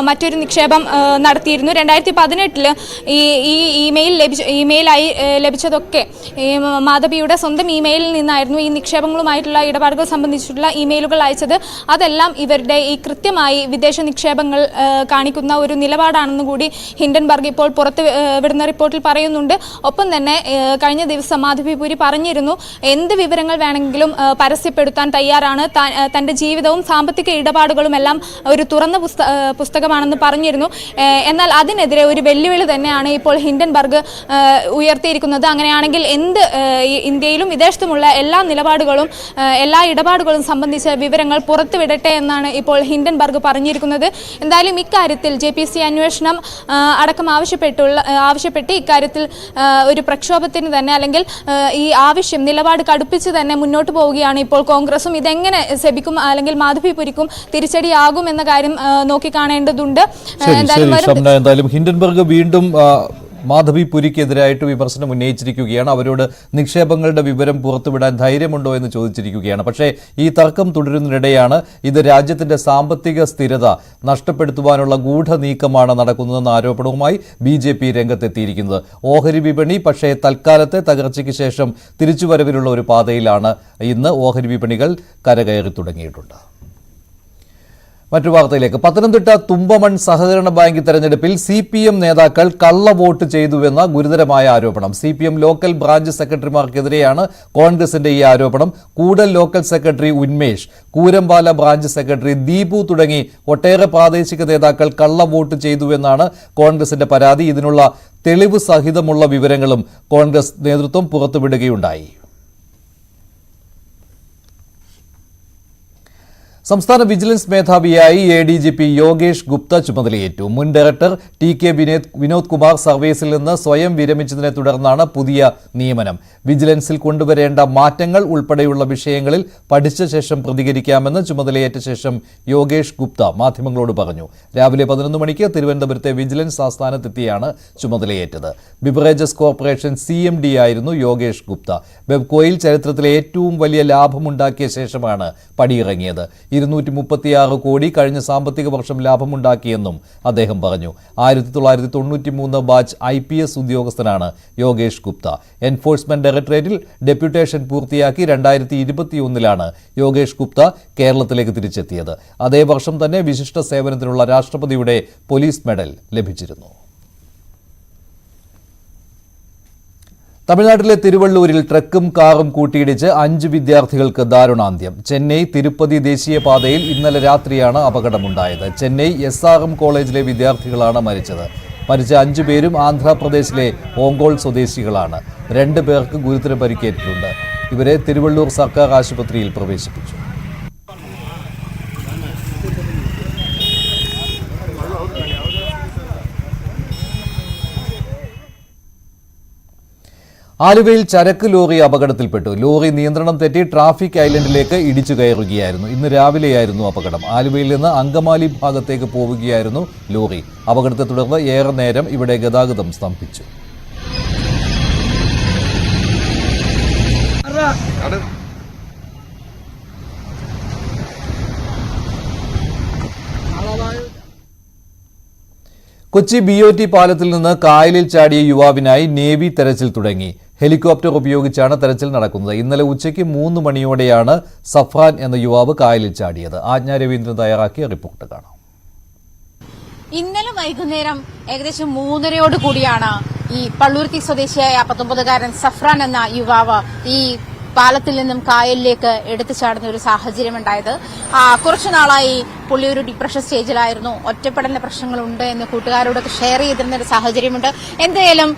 Speaker 11: മറ്റൊരു നിക്ഷേപം നടത്തിയിരുന്നു. 2018 ഈ ഇമെയിലായി ലഭിച്ചതൊക്കെ ഈ മാധവിയുടെ സ്വന്തം ഇമെയിലിൽ നിന്നായിരുന്നു. ഈ നിക്ഷേപങ്ങളുമായിട്ടുള്ള ഇടപാടുകൾ സംബന്ധിച്ചിട്ടുള്ള ഇമെയിലുകൾ അയച്ചത്. അതെല്ലാം ഇവരുടെ ഈ കൃത്യമായി വിദേശ നിക്ഷേപങ്ങൾ കാണിക്കുന്ന ഒരു നിലപാടാണെന്ന് കൂടി ഹിൻഡൻബർഗ് ഇപ്പോൾ വിടുന്ന റിപ്പോർട്ടിൽ പറയുന്നുണ്ട്. ഒപ്പം തന്നെ കഴിഞ്ഞ ദിവസം മാധവിപുരി പറഞ്ഞിരുന്നു, എന്ത് വിവരങ്ങൾ വേണമെങ്കിലും പരസ്യപ്പെടുത്താൻ തയ്യാറാണ്, തൻ്റെ ജീവിതവും സാമ്പത്തിക ഇടപാടുകളും എല്ലാം ഒരു തുറന്ന പുസ്തകമാണെന്ന് പറഞ്ഞിരുന്നു. എന്നാൽ അതിനെതിരെ ഒരു വെല്ലുവിളി തന്നെയാണ് ഇപ്പോൾ ഹിൻഡൻബർഗ് ഉയർത്തിയിരിക്കുന്നത്. അങ്ങനെയാണെങ്കിൽ ഇന്ത്യയിലും വിദേശത്തുമുള്ള എല്ലാ നിലപാടുകളും എല്ലാ ഇടപാടുകളും സംബന്ധിച്ച വിവരങ്ങൾ പുറത്തുവിടട്ടെ എന്നാണ് ഇപ്പോൾ ഹിൻഡൻബർഗ് പറഞ്ഞിരിക്കുന്നത്. എന്തായാലും ഇക്കാര്യത്തിൽ JPC അന്വേഷണം അടക്കം ആവശ്യപ്പെട്ട് ഇക്കാര്യത്തിൽ ഒരു പ്രക്ഷോഭത്തിന് തന്നെ അല്ലെങ്കിൽ ഈ ആവശ്യം നിലപാട് കടുപ്പിച്ച് തന്നെ മുന്നോട്ട് പോവുകയാണ് ഇപ്പോൾ കോൺഗ്രസും. ഇതെങ്ങനെ സെബിക്കും അല്ലെങ്കിൽ മാധവിപുരിക്കും തിരിച്ചടിയാകുമെന്ന കാര്യം നോക്കിക്കാണേണ്ടതുണ്ട്.
Speaker 1: എന്തായാലും ഹിൻഡൻബർഗ് വീണ്ടും മാധവിപുരിക്കെതിരായിട്ട് വിമർശനം ഉന്നയിച്ചിരിക്കുകയാണ്. അവരോട് നിക്ഷേപങ്ങളുടെ വിവരം പുറത്തുവിടാൻ ധൈര്യമുണ്ടോ എന്ന് ചോദിച്ചിരിക്കുകയാണ്. പക്ഷേ ഈ തർക്കം തുടരുന്നതിനിടെയാണ് ഇത് രാജ്യത്തിന്റെ സാമ്പത്തിക സ്ഥിരത നഷ്ടപ്പെടുത്തുവാനുള്ള ഗൂഢനീക്കമാണ് നടക്കുന്നതെന്ന ആരോപണവുമായി BJP രംഗത്തെത്തിയിരിക്കുന്നത്. ഓഹരി വിപണി പക്ഷേ തൽക്കാലത്തെ തകർച്ചയ്ക്ക് ശേഷം തിരിച്ചുവരവിലുള്ള ഒരു പാതയിലാണ്. ഇന്ന് ഓഹരി വിപണികൾ കരകയറി തുടങ്ങിയിട്ടുണ്ട്. മറ്റു വാർത്തയിലേക്ക്. പത്തനംതിട്ട തുമ്പമൺ സഹകരണ ബാങ്ക് തെരഞ്ഞെടുപ്പിൽ CPM നേതാക്കൾ കള്ളവോട്ട് ചെയ്തുവെന്ന ഗുരുതരമായ ആരോപണം. CPM ലോക്കൽ ബ്രാഞ്ച് സെക്രട്ടറിമാർക്കെതിരെയാണ് കോൺഗ്രസിന്റെ ഈ ആരോപണം. Koodal local secretary Unmesh, Koorampala branch secretary Deepu തുടങ്ങി ഒട്ടേറെ പ്രാദേശിക നേതാക്കൾ കള്ളവോട്ട് ചെയ്തുവെന്നാണ് കോൺഗ്രസിന്റെ പരാതി. ഇതിനുള്ള തെളിവ് സഹിതമുള്ള വിവരങ്ങളും കോൺഗ്രസ് നേതൃത്വം പുറത്തുവിടുകയുണ്ടായി. സംസ്ഥാന വിജിലൻസ് മേധാവിയായി ADGP യോഗേഷ് ഗുപ്ത ചുമതലയേറ്റു. മുൻ ഡയറക്ടർ TK വിനോദ് കുമാർ സർവീസിൽ നിന്ന് സ്വയം വിരമിച്ചതിനെ തുടർന്നാണ് പുതിയ നിയമനം. വിജിലൻസിൽ കൊണ്ടുവരേണ്ട മാറ്റങ്ങൾ ഉൾപ്പെടെയുള്ള വിഷയങ്ങളിൽ പഠിച്ച ശേഷം പ്രതികരിക്കാമെന്ന് ചുമതലയേറ്റ ശേഷം യോഗേഷ് ഗുപ്ത മാധ്യമങ്ങളോട് പറഞ്ഞു. രാവിലെ 11 മണിക്ക് തിരുവനന്തപുരത്തെ വിജിലൻസ് ആസ്ഥാനത്തെത്തിയാണ് ചുമതലയേറ്റത്. ബിവറേജസ് കോർപ്പറേഷൻ CMD ആയിരുന്നു യോഗേഷ് ഗുപ്ത. ബെബ്കോയിൽ ചരിത്രത്തിലെ ഏറ്റവും വലിയ ലാഭമുണ്ടാക്കിയ ശേഷമാണ് പടിയിറങ്ങിയത്. 236 കോടി കഴിഞ്ഞ സാമ്പത്തിക വർഷം ലാഭമുണ്ടാക്കിയെന്നും അദ്ദേഹം പറഞ്ഞു. 1993 ബാച്ച് IPS ഉദ്യോഗസ്ഥനാണ് യോഗേഷ് ഗുപ്ത. എൻഫോഴ്സ്മെന്റ് ഡയറക്ടറേറ്റിൽ ഡെപ്യൂട്ടേഷൻ പൂർത്തിയാക്കി 2021 യോഗേഷ് ഗുപ്ത കേരളത്തിലേക്ക് തിരിച്ചെത്തിയത്. അതേ വർഷം തന്നെ വിശിഷ്ട സേവനത്തിനുള്ള രാഷ്ട്രപതിയുടെ പോലീസ് മെഡൽ ലഭിച്ചിരുന്നു. തമിഴ്നാട്ടിലെ തിരുവള്ളൂരിൽ ട്രക്കും കാറും കൂട്ടിയിടിച്ച് 5 വിദ്യാർത്ഥികൾക്ക് ദാരുണാന്ത്യം. ചെന്നൈ തിരുപ്പതി ദേശീയപാതയിൽ ഇന്നലെ രാത്രിയാണ് അപകടമുണ്ടായത്. ചെന്നൈ SRM കോളേജിലെ വിദ്യാർത്ഥികളാണ് മരിച്ചത്. മരിച്ച 5 പേരും ആന്ധ്രാപ്രദേശിലെ ഓങ്കോൾ സ്വദേശികളാണ്. 2 പേർക്ക് ഗുരുതര പരിക്കേറ്റിട്ടുണ്ട്. ഇവരെ തിരുവള്ളൂർ സർക്കാർ ആശുപത്രിയിൽ പ്രവേശിപ്പിച്ചു. ആലുവയിൽ ചരക്ക് ലോറി അപകടത്തിൽപ്പെട്ടു. ലോറി നിയന്ത്രണം തെറ്റി ട്രാഫിക് ഐലൻഡിലേക്ക് ഇടിച്ചു കയറുകയായിരുന്നു. ഇന്ന് രാവിലെയായിരുന്നു അപകടം. ആലുവയിൽ നിന്ന് അങ്കമാലി ഭാഗത്തേക്ക് പോവുകയായിരുന്നു ലോറി. അപകടത്തെ തുടർന്ന് ഏറെ നേരം ഇവിടെ ഗതാഗതം സ്തംഭിച്ചു. കൊച്ചി BOT പാലത്തിൽ നിന്ന് കായലിൽ ചാടിയ യുവാവിനായി നേവി തെരച്ചിൽ തുടങ്ങി. ഹെലികോപ്റ്റർ ഉപയോഗിച്ചാണ് തെരച്ചിൽ നടക്കുന്നത്. ഇന്നലെ ഉച്ചയ്ക്ക് 3 മണിയോടെയാണ് സഫ്രാൻ എന്ന യുവാവ് കായലിൽ ചാടിയത്. ആജ്ഞ രവീന്ദ്രൻ തയ്യാറാക്കിയ റിപ്പോർട്ട് കാണാം.
Speaker 10: ഇന്നലെ വൈകുന്നേരം ഏകദേശം 3:30 കൂടിയാണ് ഈ പള്ളുരുത്തി സ്വദേശിയായ 19-കാരൻ സഫ്രാൻ എന്ന യുവാവ് ഈ പാലത്തിൽ നിന്നും കായലിലേക്ക് എടുത്തു ചാടുന്ന ഒരു സാഹചര്യം ഉണ്ടായത്. കുറച്ചു നാളായി പുള്ളി ഒരു ഡിപ്രഷൻ സ്റ്റേജിലായിരുന്നു. ഒറ്റപ്പെടലിന്റെ പ്രശ്നങ്ങളുണ്ട് എന്ന് കൂട്ടുകാരോടൊക്കെ ഷെയർ ചെയ്തിരുന്ന ഒരു സാഹചര്യമുണ്ട്. എന്തായാലും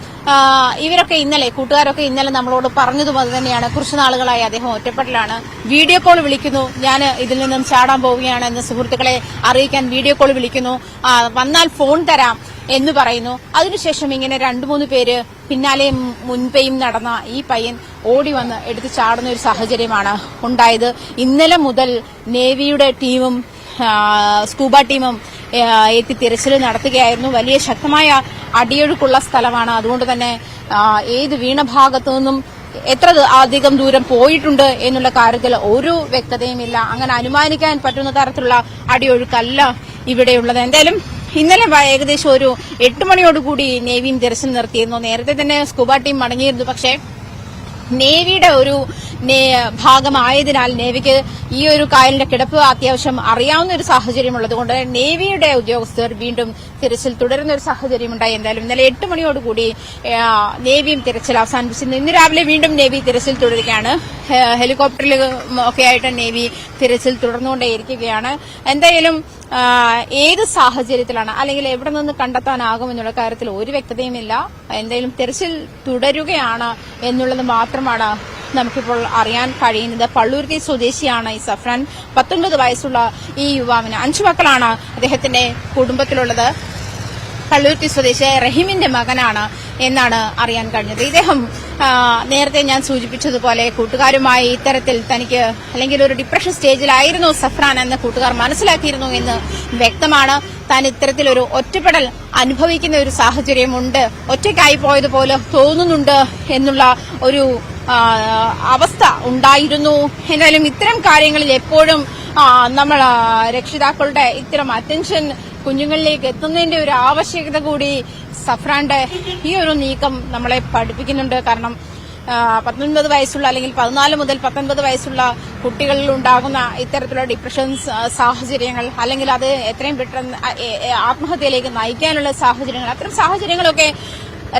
Speaker 10: കൂട്ടുകാരൊക്കെ ഇന്നലെ നമ്മളോട് പറഞ്ഞതും അത് തന്നെയാണ്. കുറച്ചു നാളുകളായി അദ്ദേഹം ഒറ്റപ്പെടലാണ്. വീഡിയോ കോൾ വിളിക്കുന്നു, ഞാൻ ഇതിൽ നിന്നും ചാടാൻ പോവുകയാണ് എന്ന് സുഹൃത്തുക്കളെ അറിയിക്കാൻ വീഡിയോ കോൾ വിളിക്കുന്നു. വന്നാൽ ഫോൺ തരാം എന്ന് പറയുന്നു. അതിനുശേഷം ഇങ്ങനെ 2-3 പേര് പിന്നാലെയും മുൻപേയും നടന്ന ഈ പയ്യൻ ഓടി വന്ന് എടുത്ത് ചാടുന്ന ഒരു സാഹചര്യമാണ് ഉണ്ടായത്. ഇന്നലെ മുതൽ നേവിയുടെ ടീമും സ്കൂബ ടീമും എത്തി തിരച്ചിൽ നടത്തുകയായിരുന്നു. വലിയ ശക്തമായ അടിയൊഴുക്കുള്ള സ്ഥലമാണ്. അതുകൊണ്ട് തന്നെ ഏത് വീണ ഭാഗത്തു നിന്നും എത്ര അധികം ദൂരം പോയിട്ടുണ്ട് എന്നുള്ള കാര്യത്തിൽ ഒരു വ്യക്തതയുമില്ല. അങ്ങനെ അനുമാനിക്കാൻ പറ്റുന്ന തരത്തിലുള്ള അടിയൊഴുക്കല്ല ഇവിടെയുള്ളത്. എന്തായാലും ഇന്നലെ ഏകദേശം ഒരു 8 മണിയോടുകൂടി നേവിയും തിരച്ചിൽ നിർത്തിയിരുന്നു. നേരത്തെ തന്നെ സ്കൂബ ടീം മടങ്ങിയിരുന്നു. പക്ഷേ നേവിയുടെ ഒരു ഭാഗമായതിനാൽ നേവിക്ക് ഈ ഒരു കായലിന്റെ കിടപ്പ് അത്യാവശ്യം അറിയാവുന്ന ഒരു സാഹചര്യമുള്ളതുകൊണ്ട് നേവിയുടെ ഉദ്യോഗസ്ഥർ വീണ്ടും തിരച്ചിൽ തുടരുന്ന ഒരു സാഹചര്യമുണ്ടായി. എന്തായാലും ഇന്നലെ 8 മണിയോടുകൂടി നേവിയും തിരച്ചിൽ അവസാനിപ്പിച്ചിരുന്നു. ഇന്ന് രാവിലെ വീണ്ടും നേവി തിരച്ചിൽ തുടരുകയാണ്. ഹെലികോപ്റ്ററിലും ഒക്കെ ആയിട്ട് നേവി തിരച്ചിൽ തുടർന്നുകൊണ്ടേയിരിക്കുകയാണ്. എന്തായാലും ഏത് സാഹചര്യത്തിലാണ് അല്ലെങ്കിൽ എവിടെ നിന്ന് കണ്ടെത്താനാകുമെന്നുള്ള കാര്യത്തിൽ ഒരു വ്യക്തതയുമില്ല. എന്തായാലും തിരച്ചിൽ തുടരുകയാണ് എന്നുള്ളത് മാത്രമാണ് നമുക്കിപ്പോൾ അറിയാൻ കഴിയുന്നത്. പള്ളുരുത്തി സ്വദേശിയാണ് ഈ സഫ്രാൻ. 19 വയസ്സുള്ള ഈ യുവാവിന് 5 മക്കളാണ് അദ്ദേഹത്തിന്റെ കുടുംബത്തിലുള്ളത്. പള്ളുരുത്തി സ്വദേശിയായ റഹീമിന്റെ മകനാണ് എന്നാണ് അറിയാൻ കഴിഞ്ഞത്. ഇദ്ദേഹം നേരത്തെ ഞാൻ സൂചിപ്പിച്ചതുപോലെ കൂട്ടുകാരുമായി ഇത്തരത്തിൽ തനിക്ക് അല്ലെങ്കിൽ ഒരു ഡിപ്രഷൻ സ്റ്റേജിലായിരുന്നു സഫ്രാൻ എന്ന് കൂട്ടുകാർ മനസ്സിലാക്കിയിരുന്നു എന്ന് വ്യക്തമാണ്. താൻ ഇത്തരത്തിലൊരു ഒറ്റപ്പെടൽ അനുഭവിക്കുന്ന ഒരു സാഹചര്യമുണ്ട്, ഒറ്റയ്ക്കായി പോയതുപോലെ തോന്നുന്നുണ്ട് എന്നുള്ള ഒരു അവസ്ഥ ഉണ്ടായിരുന്നു. എന്തായാലും ഇത്തരം കാര്യങ്ങളിൽ എപ്പോഴും നമ്മൾ രക്ഷിതാക്കളുടെ ഇത്തരം അറ്റൻഷൻ കുഞ്ഞുങ്ങളിലേക്ക് എത്തുന്നതിന്റെ ഒരു ആവശ്യകത കൂടി സഫ്രാന്റെ ഈ ഒരു നീക്കം നമ്മളെ പഠിപ്പിക്കുന്നുണ്ട്. കാരണം 19 വയസ്സുള്ള അല്ലെങ്കിൽ 14 മുതൽ 19 വയസ്സുള്ള കുട്ടികളിൽ ഉണ്ടാകുന്ന ഇത്തരത്തിലുള്ള ഡിപ്രഷൻ സാഹചര്യങ്ങൾ അല്ലെങ്കിൽ അത് എത്രയും പെട്ടെന്ന് ആത്മഹത്യയിലേക്ക് നയിക്കാനുള്ള സാഹചര്യങ്ങൾ, അത്തരം സാഹചര്യങ്ങളൊക്കെ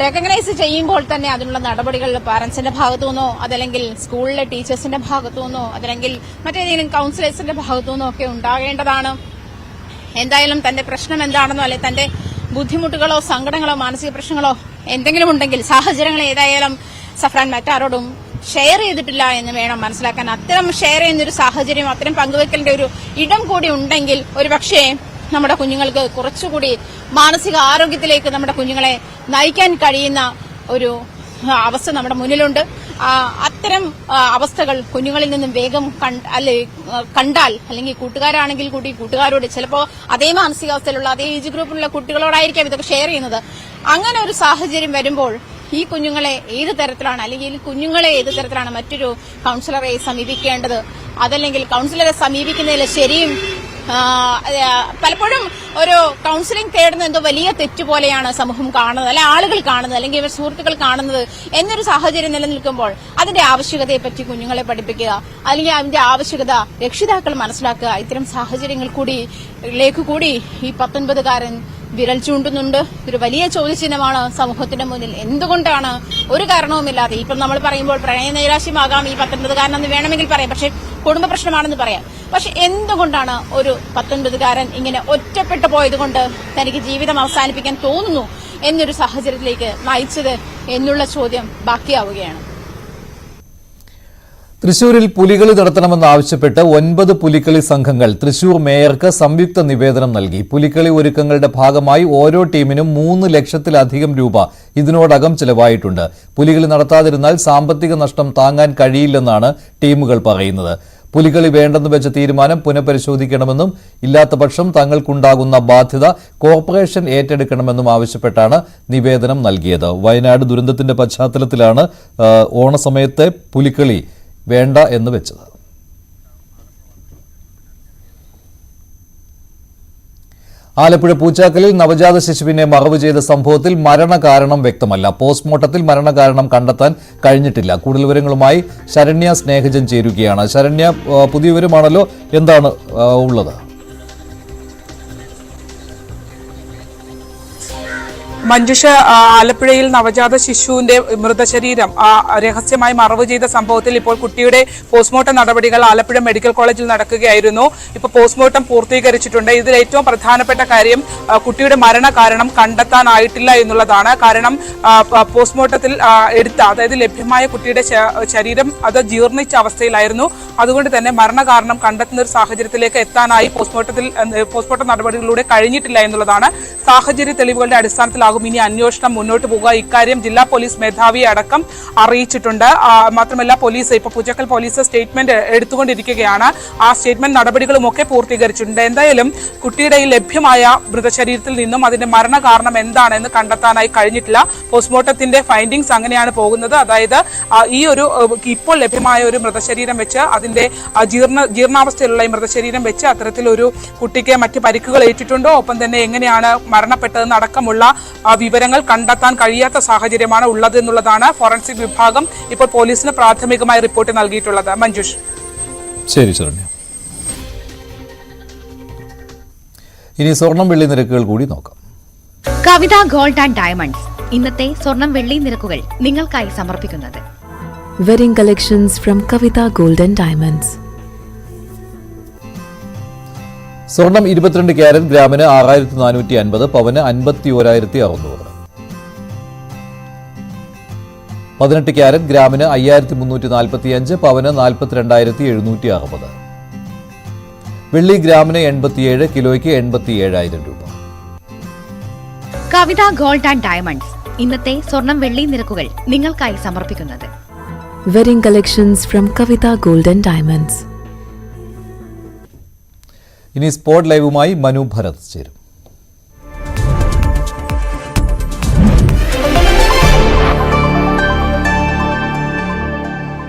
Speaker 10: റെക്കഗ്നൈസ് ചെയ്യുമ്പോൾ തന്നെ അതിനുള്ള നടപടികൾ പാരന്റ്സിന്റെ ഭാഗത്തു നിന്നോ അതല്ലെങ്കിൽ സ്കൂളിലെ ടീച്ചേഴ്സിന്റെ ഭാഗത്തു നിന്നോ അതല്ലെങ്കിൽ മറ്റേതെങ്കിലും കൌൺസിലേഴ്സിന്റെ ഭാഗത്തു നിന്നോ ഒക്കെ ഉണ്ടാകേണ്ടതാണ്. എന്തായാലും തന്റെ പ്രശ്നം എന്താണെന്നോ അല്ലെങ്കിൽ തന്റെ ബുദ്ധിമുട്ടുകളോ സങ്കടങ്ങളോ മാനസിക പ്രശ്നങ്ങളോ എന്തെങ്കിലും ഉണ്ടെങ്കിൽ സാഹചര്യങ്ങൾ ഏതായാലും സഫ്രാൻ മറ്റാരോടും ഷെയർ ചെയ്തിട്ടില്ല എന്ന് വേണം മനസ്സിലാക്കാൻ. അത്തരം ഷെയർ ചെയ്യുന്നൊരു സാഹചര്യം, അത്തരം പങ്കുവെക്കലിന്റെ ഒരു ഇടം കൂടി ഉണ്ടെങ്കിൽ ഒരുപക്ഷേ നമ്മുടെ കുഞ്ഞുങ്ങൾക്ക് കുറച്ചുകൂടി മാനസിക ആരോഗ്യത്തിലേക്ക് നമ്മുടെ കുഞ്ഞുങ്ങളെ നയിക്കാൻ കഴിയുന്ന ഒരു അവസ്ഥ നമ്മുടെ മുന്നിലുണ്ട്. അത്തരം അവസ്ഥകൾ കുഞ്ഞുങ്ങളിൽ നിന്നും വേഗം കണ്ടാൽ അല്ലെങ്കിൽ കൂട്ടുകാരാണെങ്കിൽ കൂടി കൂട്ടുകാരോട് ചിലപ്പോൾ അതേ മാനസികാവസ്ഥയിലുള്ള അതേ ഏജ് ഗ്രൂപ്പിലുള്ള കുട്ടികളോടായിരിക്കാം ഇതൊക്കെ ഷെയർ ചെയ്യുന്നത്. അങ്ങനെ ഒരു സാഹചര്യം വരുമ്പോൾ ഈ കുഞ്ഞുങ്ങളെ ഏത് തരത്തിലാണ് അല്ലെങ്കിൽ കുഞ്ഞുങ്ങളെ ഏത് തരത്തിലാണ് മറ്റൊരു കൌൺസിലറെ സമീപിക്കേണ്ടത്, അതല്ലെങ്കിൽ കൌൺസിലറെ സമീപിക്കുന്നതിൽ ശരിയും പലപ്പോഴും ഒരു കൌൺസിലിംഗ് തേടുന്ന എന്തോ വലിയ തെറ്റുപോലെയാണ് സമൂഹം കാണുന്നത്, അല്ലെ ആളുകൾ കാണുന്നത്, അല്ലെങ്കിൽ ഇവർ സുഹൃത്തുക്കൾ കാണുന്നത് എന്നൊരു സാഹചര്യം നിലനിൽക്കുമ്പോൾ അതിന്റെ ആവശ്യകതയെപ്പറ്റി കുഞ്ഞുങ്ങളെ പഠിപ്പിക്കുക, അല്ലെങ്കിൽ അതിന്റെ ആവശ്യകത രക്ഷിതാക്കൾ മനസ്സിലാക്കുക. ഇത്തരം സാഹചര്യങ്ങൾ കൂടി ഈ 19-കാരൻ വിരൽ ചൂണ്ടുന്നുണ്ട്. ഒരു വലിയ ചോദ്യചിഹ്നമാണ് സമൂഹത്തിന്റെ മുന്നിൽ. എന്തുകൊണ്ടാണ് ഒരു കാരണവുമില്ലാതെ, ഇപ്പം നമ്മൾ പറയുമ്പോൾ പ്രണയ നൈരാശ്യമാകാം ഈ 19-കാരനെന്ന് വേണമെങ്കിൽ പറയാം, പക്ഷെ കുടുംബ പ്രശ്നമാണെന്ന് പറയാം. പക്ഷെ എന്തുകൊണ്ടാണ് ഒരു 19-കാരൻ ഇങ്ങനെ ഒറ്റപ്പെട്ടു പോയതുകൊണ്ട് തനിക്ക് ജീവിതം അവസാനിപ്പിക്കാൻ തോന്നുന്നു എന്നൊരു സാഹചര്യത്തിലേക്ക് നയിച്ചത് എന്നുള്ള ചോദ്യം ബാക്കിയാവുകയാണ്.
Speaker 1: തൃശൂരിൽ പുലികളി നടത്തണമെന്നാവശ്യപ്പെട്ട് 9 പുലിക്കളി സംഘങ്ങൾ തൃശൂർ മേയർക്ക് സംയുക്ത നിവേദനം നൽകി. പുലിക്കളി ഒരുക്കങ്ങളുടെ ഭാഗമായി ഓരോ ടീമിനും 3 ലക്ഷത്തിലധികം രൂപ ഇതിനോടകം ചെലവായിട്ടുണ്ട്. പുലികളി നടത്താതിരുന്നാൽ സാമ്പത്തിക നഷ്ടം താങ്ങാൻ കഴിയില്ലെന്നാണ് ടീമുകൾ പറയുന്നത്. പുലികളി വേണ്ടെന്ന് വെച്ച തീരുമാനം പുനഃപരിശോധിക്കണമെന്നും ഇല്ലാത്ത പക്ഷം തങ്ങൾക്കുണ്ടാകുന്ന ബാധ്യത കോർപ്പറേഷൻ ഏറ്റെടുക്കണമെന്നും ആവശ്യപ്പെട്ടാണ് നിവേദനം നൽകിയത്. വയനാട് ദുരന്തത്തിന്റെ പശ്ചാത്തലത്തിലാണ് ഓണസമയത്തെ പുലിക്കളി വേണ്ട എന്ന് വെച്ചത്. ആലപ്പുഴ പൂച്ചാക്കലിൽ നവജാത ശിശുവിനെ മറവ് ചെയ്ത സംഭവത്തിൽ മരണകാരണം വ്യക്തമല്ല. പോസ്റ്റ്മോർട്ടത്തിൽ മരണകാരണം കണ്ടെത്താൻ കഴിഞ്ഞിട്ടില്ല. കൂടുതൽ വിവരങ്ങളുമായി ശരണ്യ സ്നേഹജൻ ചേരുകയാണ്. ശരണ്യ, പുതിയ വിവരമാണല്ലോ, എന്താണ് ഉള്ളത്?
Speaker 12: മഞ്ജുഷ, ആലപ്പുഴയിൽ നവജാത ശിശുവിന്റെ മൃതശരീരം രഹസ്യമായി മറവ് ചെയ്ത സംഭവത്തിൽ ഇപ്പോൾ കുട്ടിയുടെ പോസ്റ്റ്മോർട്ടം നടപടികൾ ആലപ്പുഴ മെഡിക്കൽ കോളേജിൽ നടക്കുകയായിരുന്നു. ഇപ്പോൾ പോസ്റ്റ്മോർട്ടം പൂർത്തീകരിച്ചിട്ടുണ്ട്. ഇതിൽ ഏറ്റവും പ്രധാനപ്പെട്ട കാര്യം കുട്ടിയുടെ മരണകാരണം കണ്ടെത്താനായിട്ടില്ല എന്നുള്ളതാണ്. കാരണം പോസ്റ്റ്മോർട്ടത്തിൽ എടുത്ത, അതായത് ലഭ്യമായ കുട്ടിയുടെ ശരീരം അത് ജീർണിച്ച അവസ്ഥയിലായിരുന്നു. അതുകൊണ്ട് തന്നെ മരണകാരണം കണ്ടെത്തുന്ന ഒരു സാഹചര്യത്തിലേക്ക് എത്താനായി പോസ്റ്റ്മോർട്ടം നടപടികളിലൂടെ കഴിഞ്ഞിട്ടില്ല എന്നുള്ളതാണ്. സാഹചര്യ തെളിവുകളുടെ അടിസ്ഥാനത്തിലാകും ഇനി അന്വേഷണം മുന്നോട്ട് പോകുക. ഇക്കാര്യം ജില്ലാ പോലീസ് മേധാവിയെ അടക്കം അറിയിച്ചിട്ടുണ്ട്. മാത്രമല്ല ഇപ്പോൾ പൂച്ചക്കൽ പോലീസ് സ്റ്റേറ്റ്മെന്റ് എടുത്തുകൊണ്ടിരിക്കുകയാണ്. ആ സ്റ്റേറ്റ്മെന്റ് നടപടികളും ഒക്കെ പൂർത്തീകരിച്ചിട്ടുണ്ട്. എന്തായാലും കുട്ടിയുടെ ഈ ലഭ്യമായ മൃതശരീരത്തിൽ നിന്നും അതിന്റെ മരണകാരണം എന്താണെന്ന് കണ്ടെത്താനായി കഴിഞ്ഞിട്ടില്ല. പോസ്റ്റ്മോർട്ടത്തിന്റെ ഫൈൻഡിങ്സ് അങ്ങനെയാണ് പോകുന്നത്. അതായത് ഈ ഒരു ഇപ്പോൾ ലഭ്യമായ ഒരു മൃതശരീരം വെച്ച്, അതിന്റെ ജീർണാവസ്ഥയിലുള്ള ഈ മൃതശരീരം വെച്ച് അത്തരത്തിലൊരു കുട്ടിക്ക് മറ്റ് പരിക്കുകൾ ഏറ്റിട്ടുണ്ടോ, ഒപ്പം തന്നെ എങ്ങനെയാണ് മരണപ്പെട്ടതെന്ന് അടക്കമുള്ള വിവരങ്ങൾ കണ്ടെത്താൻ കഴിയാത്ത സാഹചര്യമാണ് ഉള്ളത് എന്നുള്ളതാണ് ഫോറൻസിക് വിഭാഗം ഇപ്പോൾ പോലീസിന് പ്രാഥമികമായി റിപ്പോർട്ട് നൽകിയിട്ടുള്ളത്. മഞ്ജുഷ്,
Speaker 1: ശരി ശരണ്യ. ഇനി സ്വർണം വെള്ളി നിരക്കുകൾ കൂടി നോക്കാം.
Speaker 13: കവിത ഗോൾഡ് ആൻഡ് ഡയമണ്ട്സ് ഇന്നത്തെ സ്വർണം വെള്ളി നിരക്കുകൾ നിങ്ങൾക്കായി സമർപ്പിക്കുന്നത്
Speaker 14: wedding collections from Kavitha gold and diamonds.
Speaker 1: സ്വർണം 22 ക്യാരറ്റ് ഗ്രാമിന് 6450, പവന് 51,600. 18 ക്യാരറ്റ് ഗ്രാമിന് 5345, പവന് 42,760. വെള്ളി ഗ്രാമിന് 87, കിലോയ്ക്ക് 87,000 രൂപ.
Speaker 13: കവിത ഗോൾഡ് ആൻഡ് ഡയമണ്ട്സ് ഇന്നത്തെ സ്വർണം വെള്ളി നിരക്കുകൾ നിങ്ങൾക്കായി സമർപ്പിക്കുന്നത്
Speaker 14: wedding collections from Kavitha gold and diamonds.
Speaker 1: ഇനി സ്പോട്ട് ലൈവുമായി മനു ഭരത് ചേരും.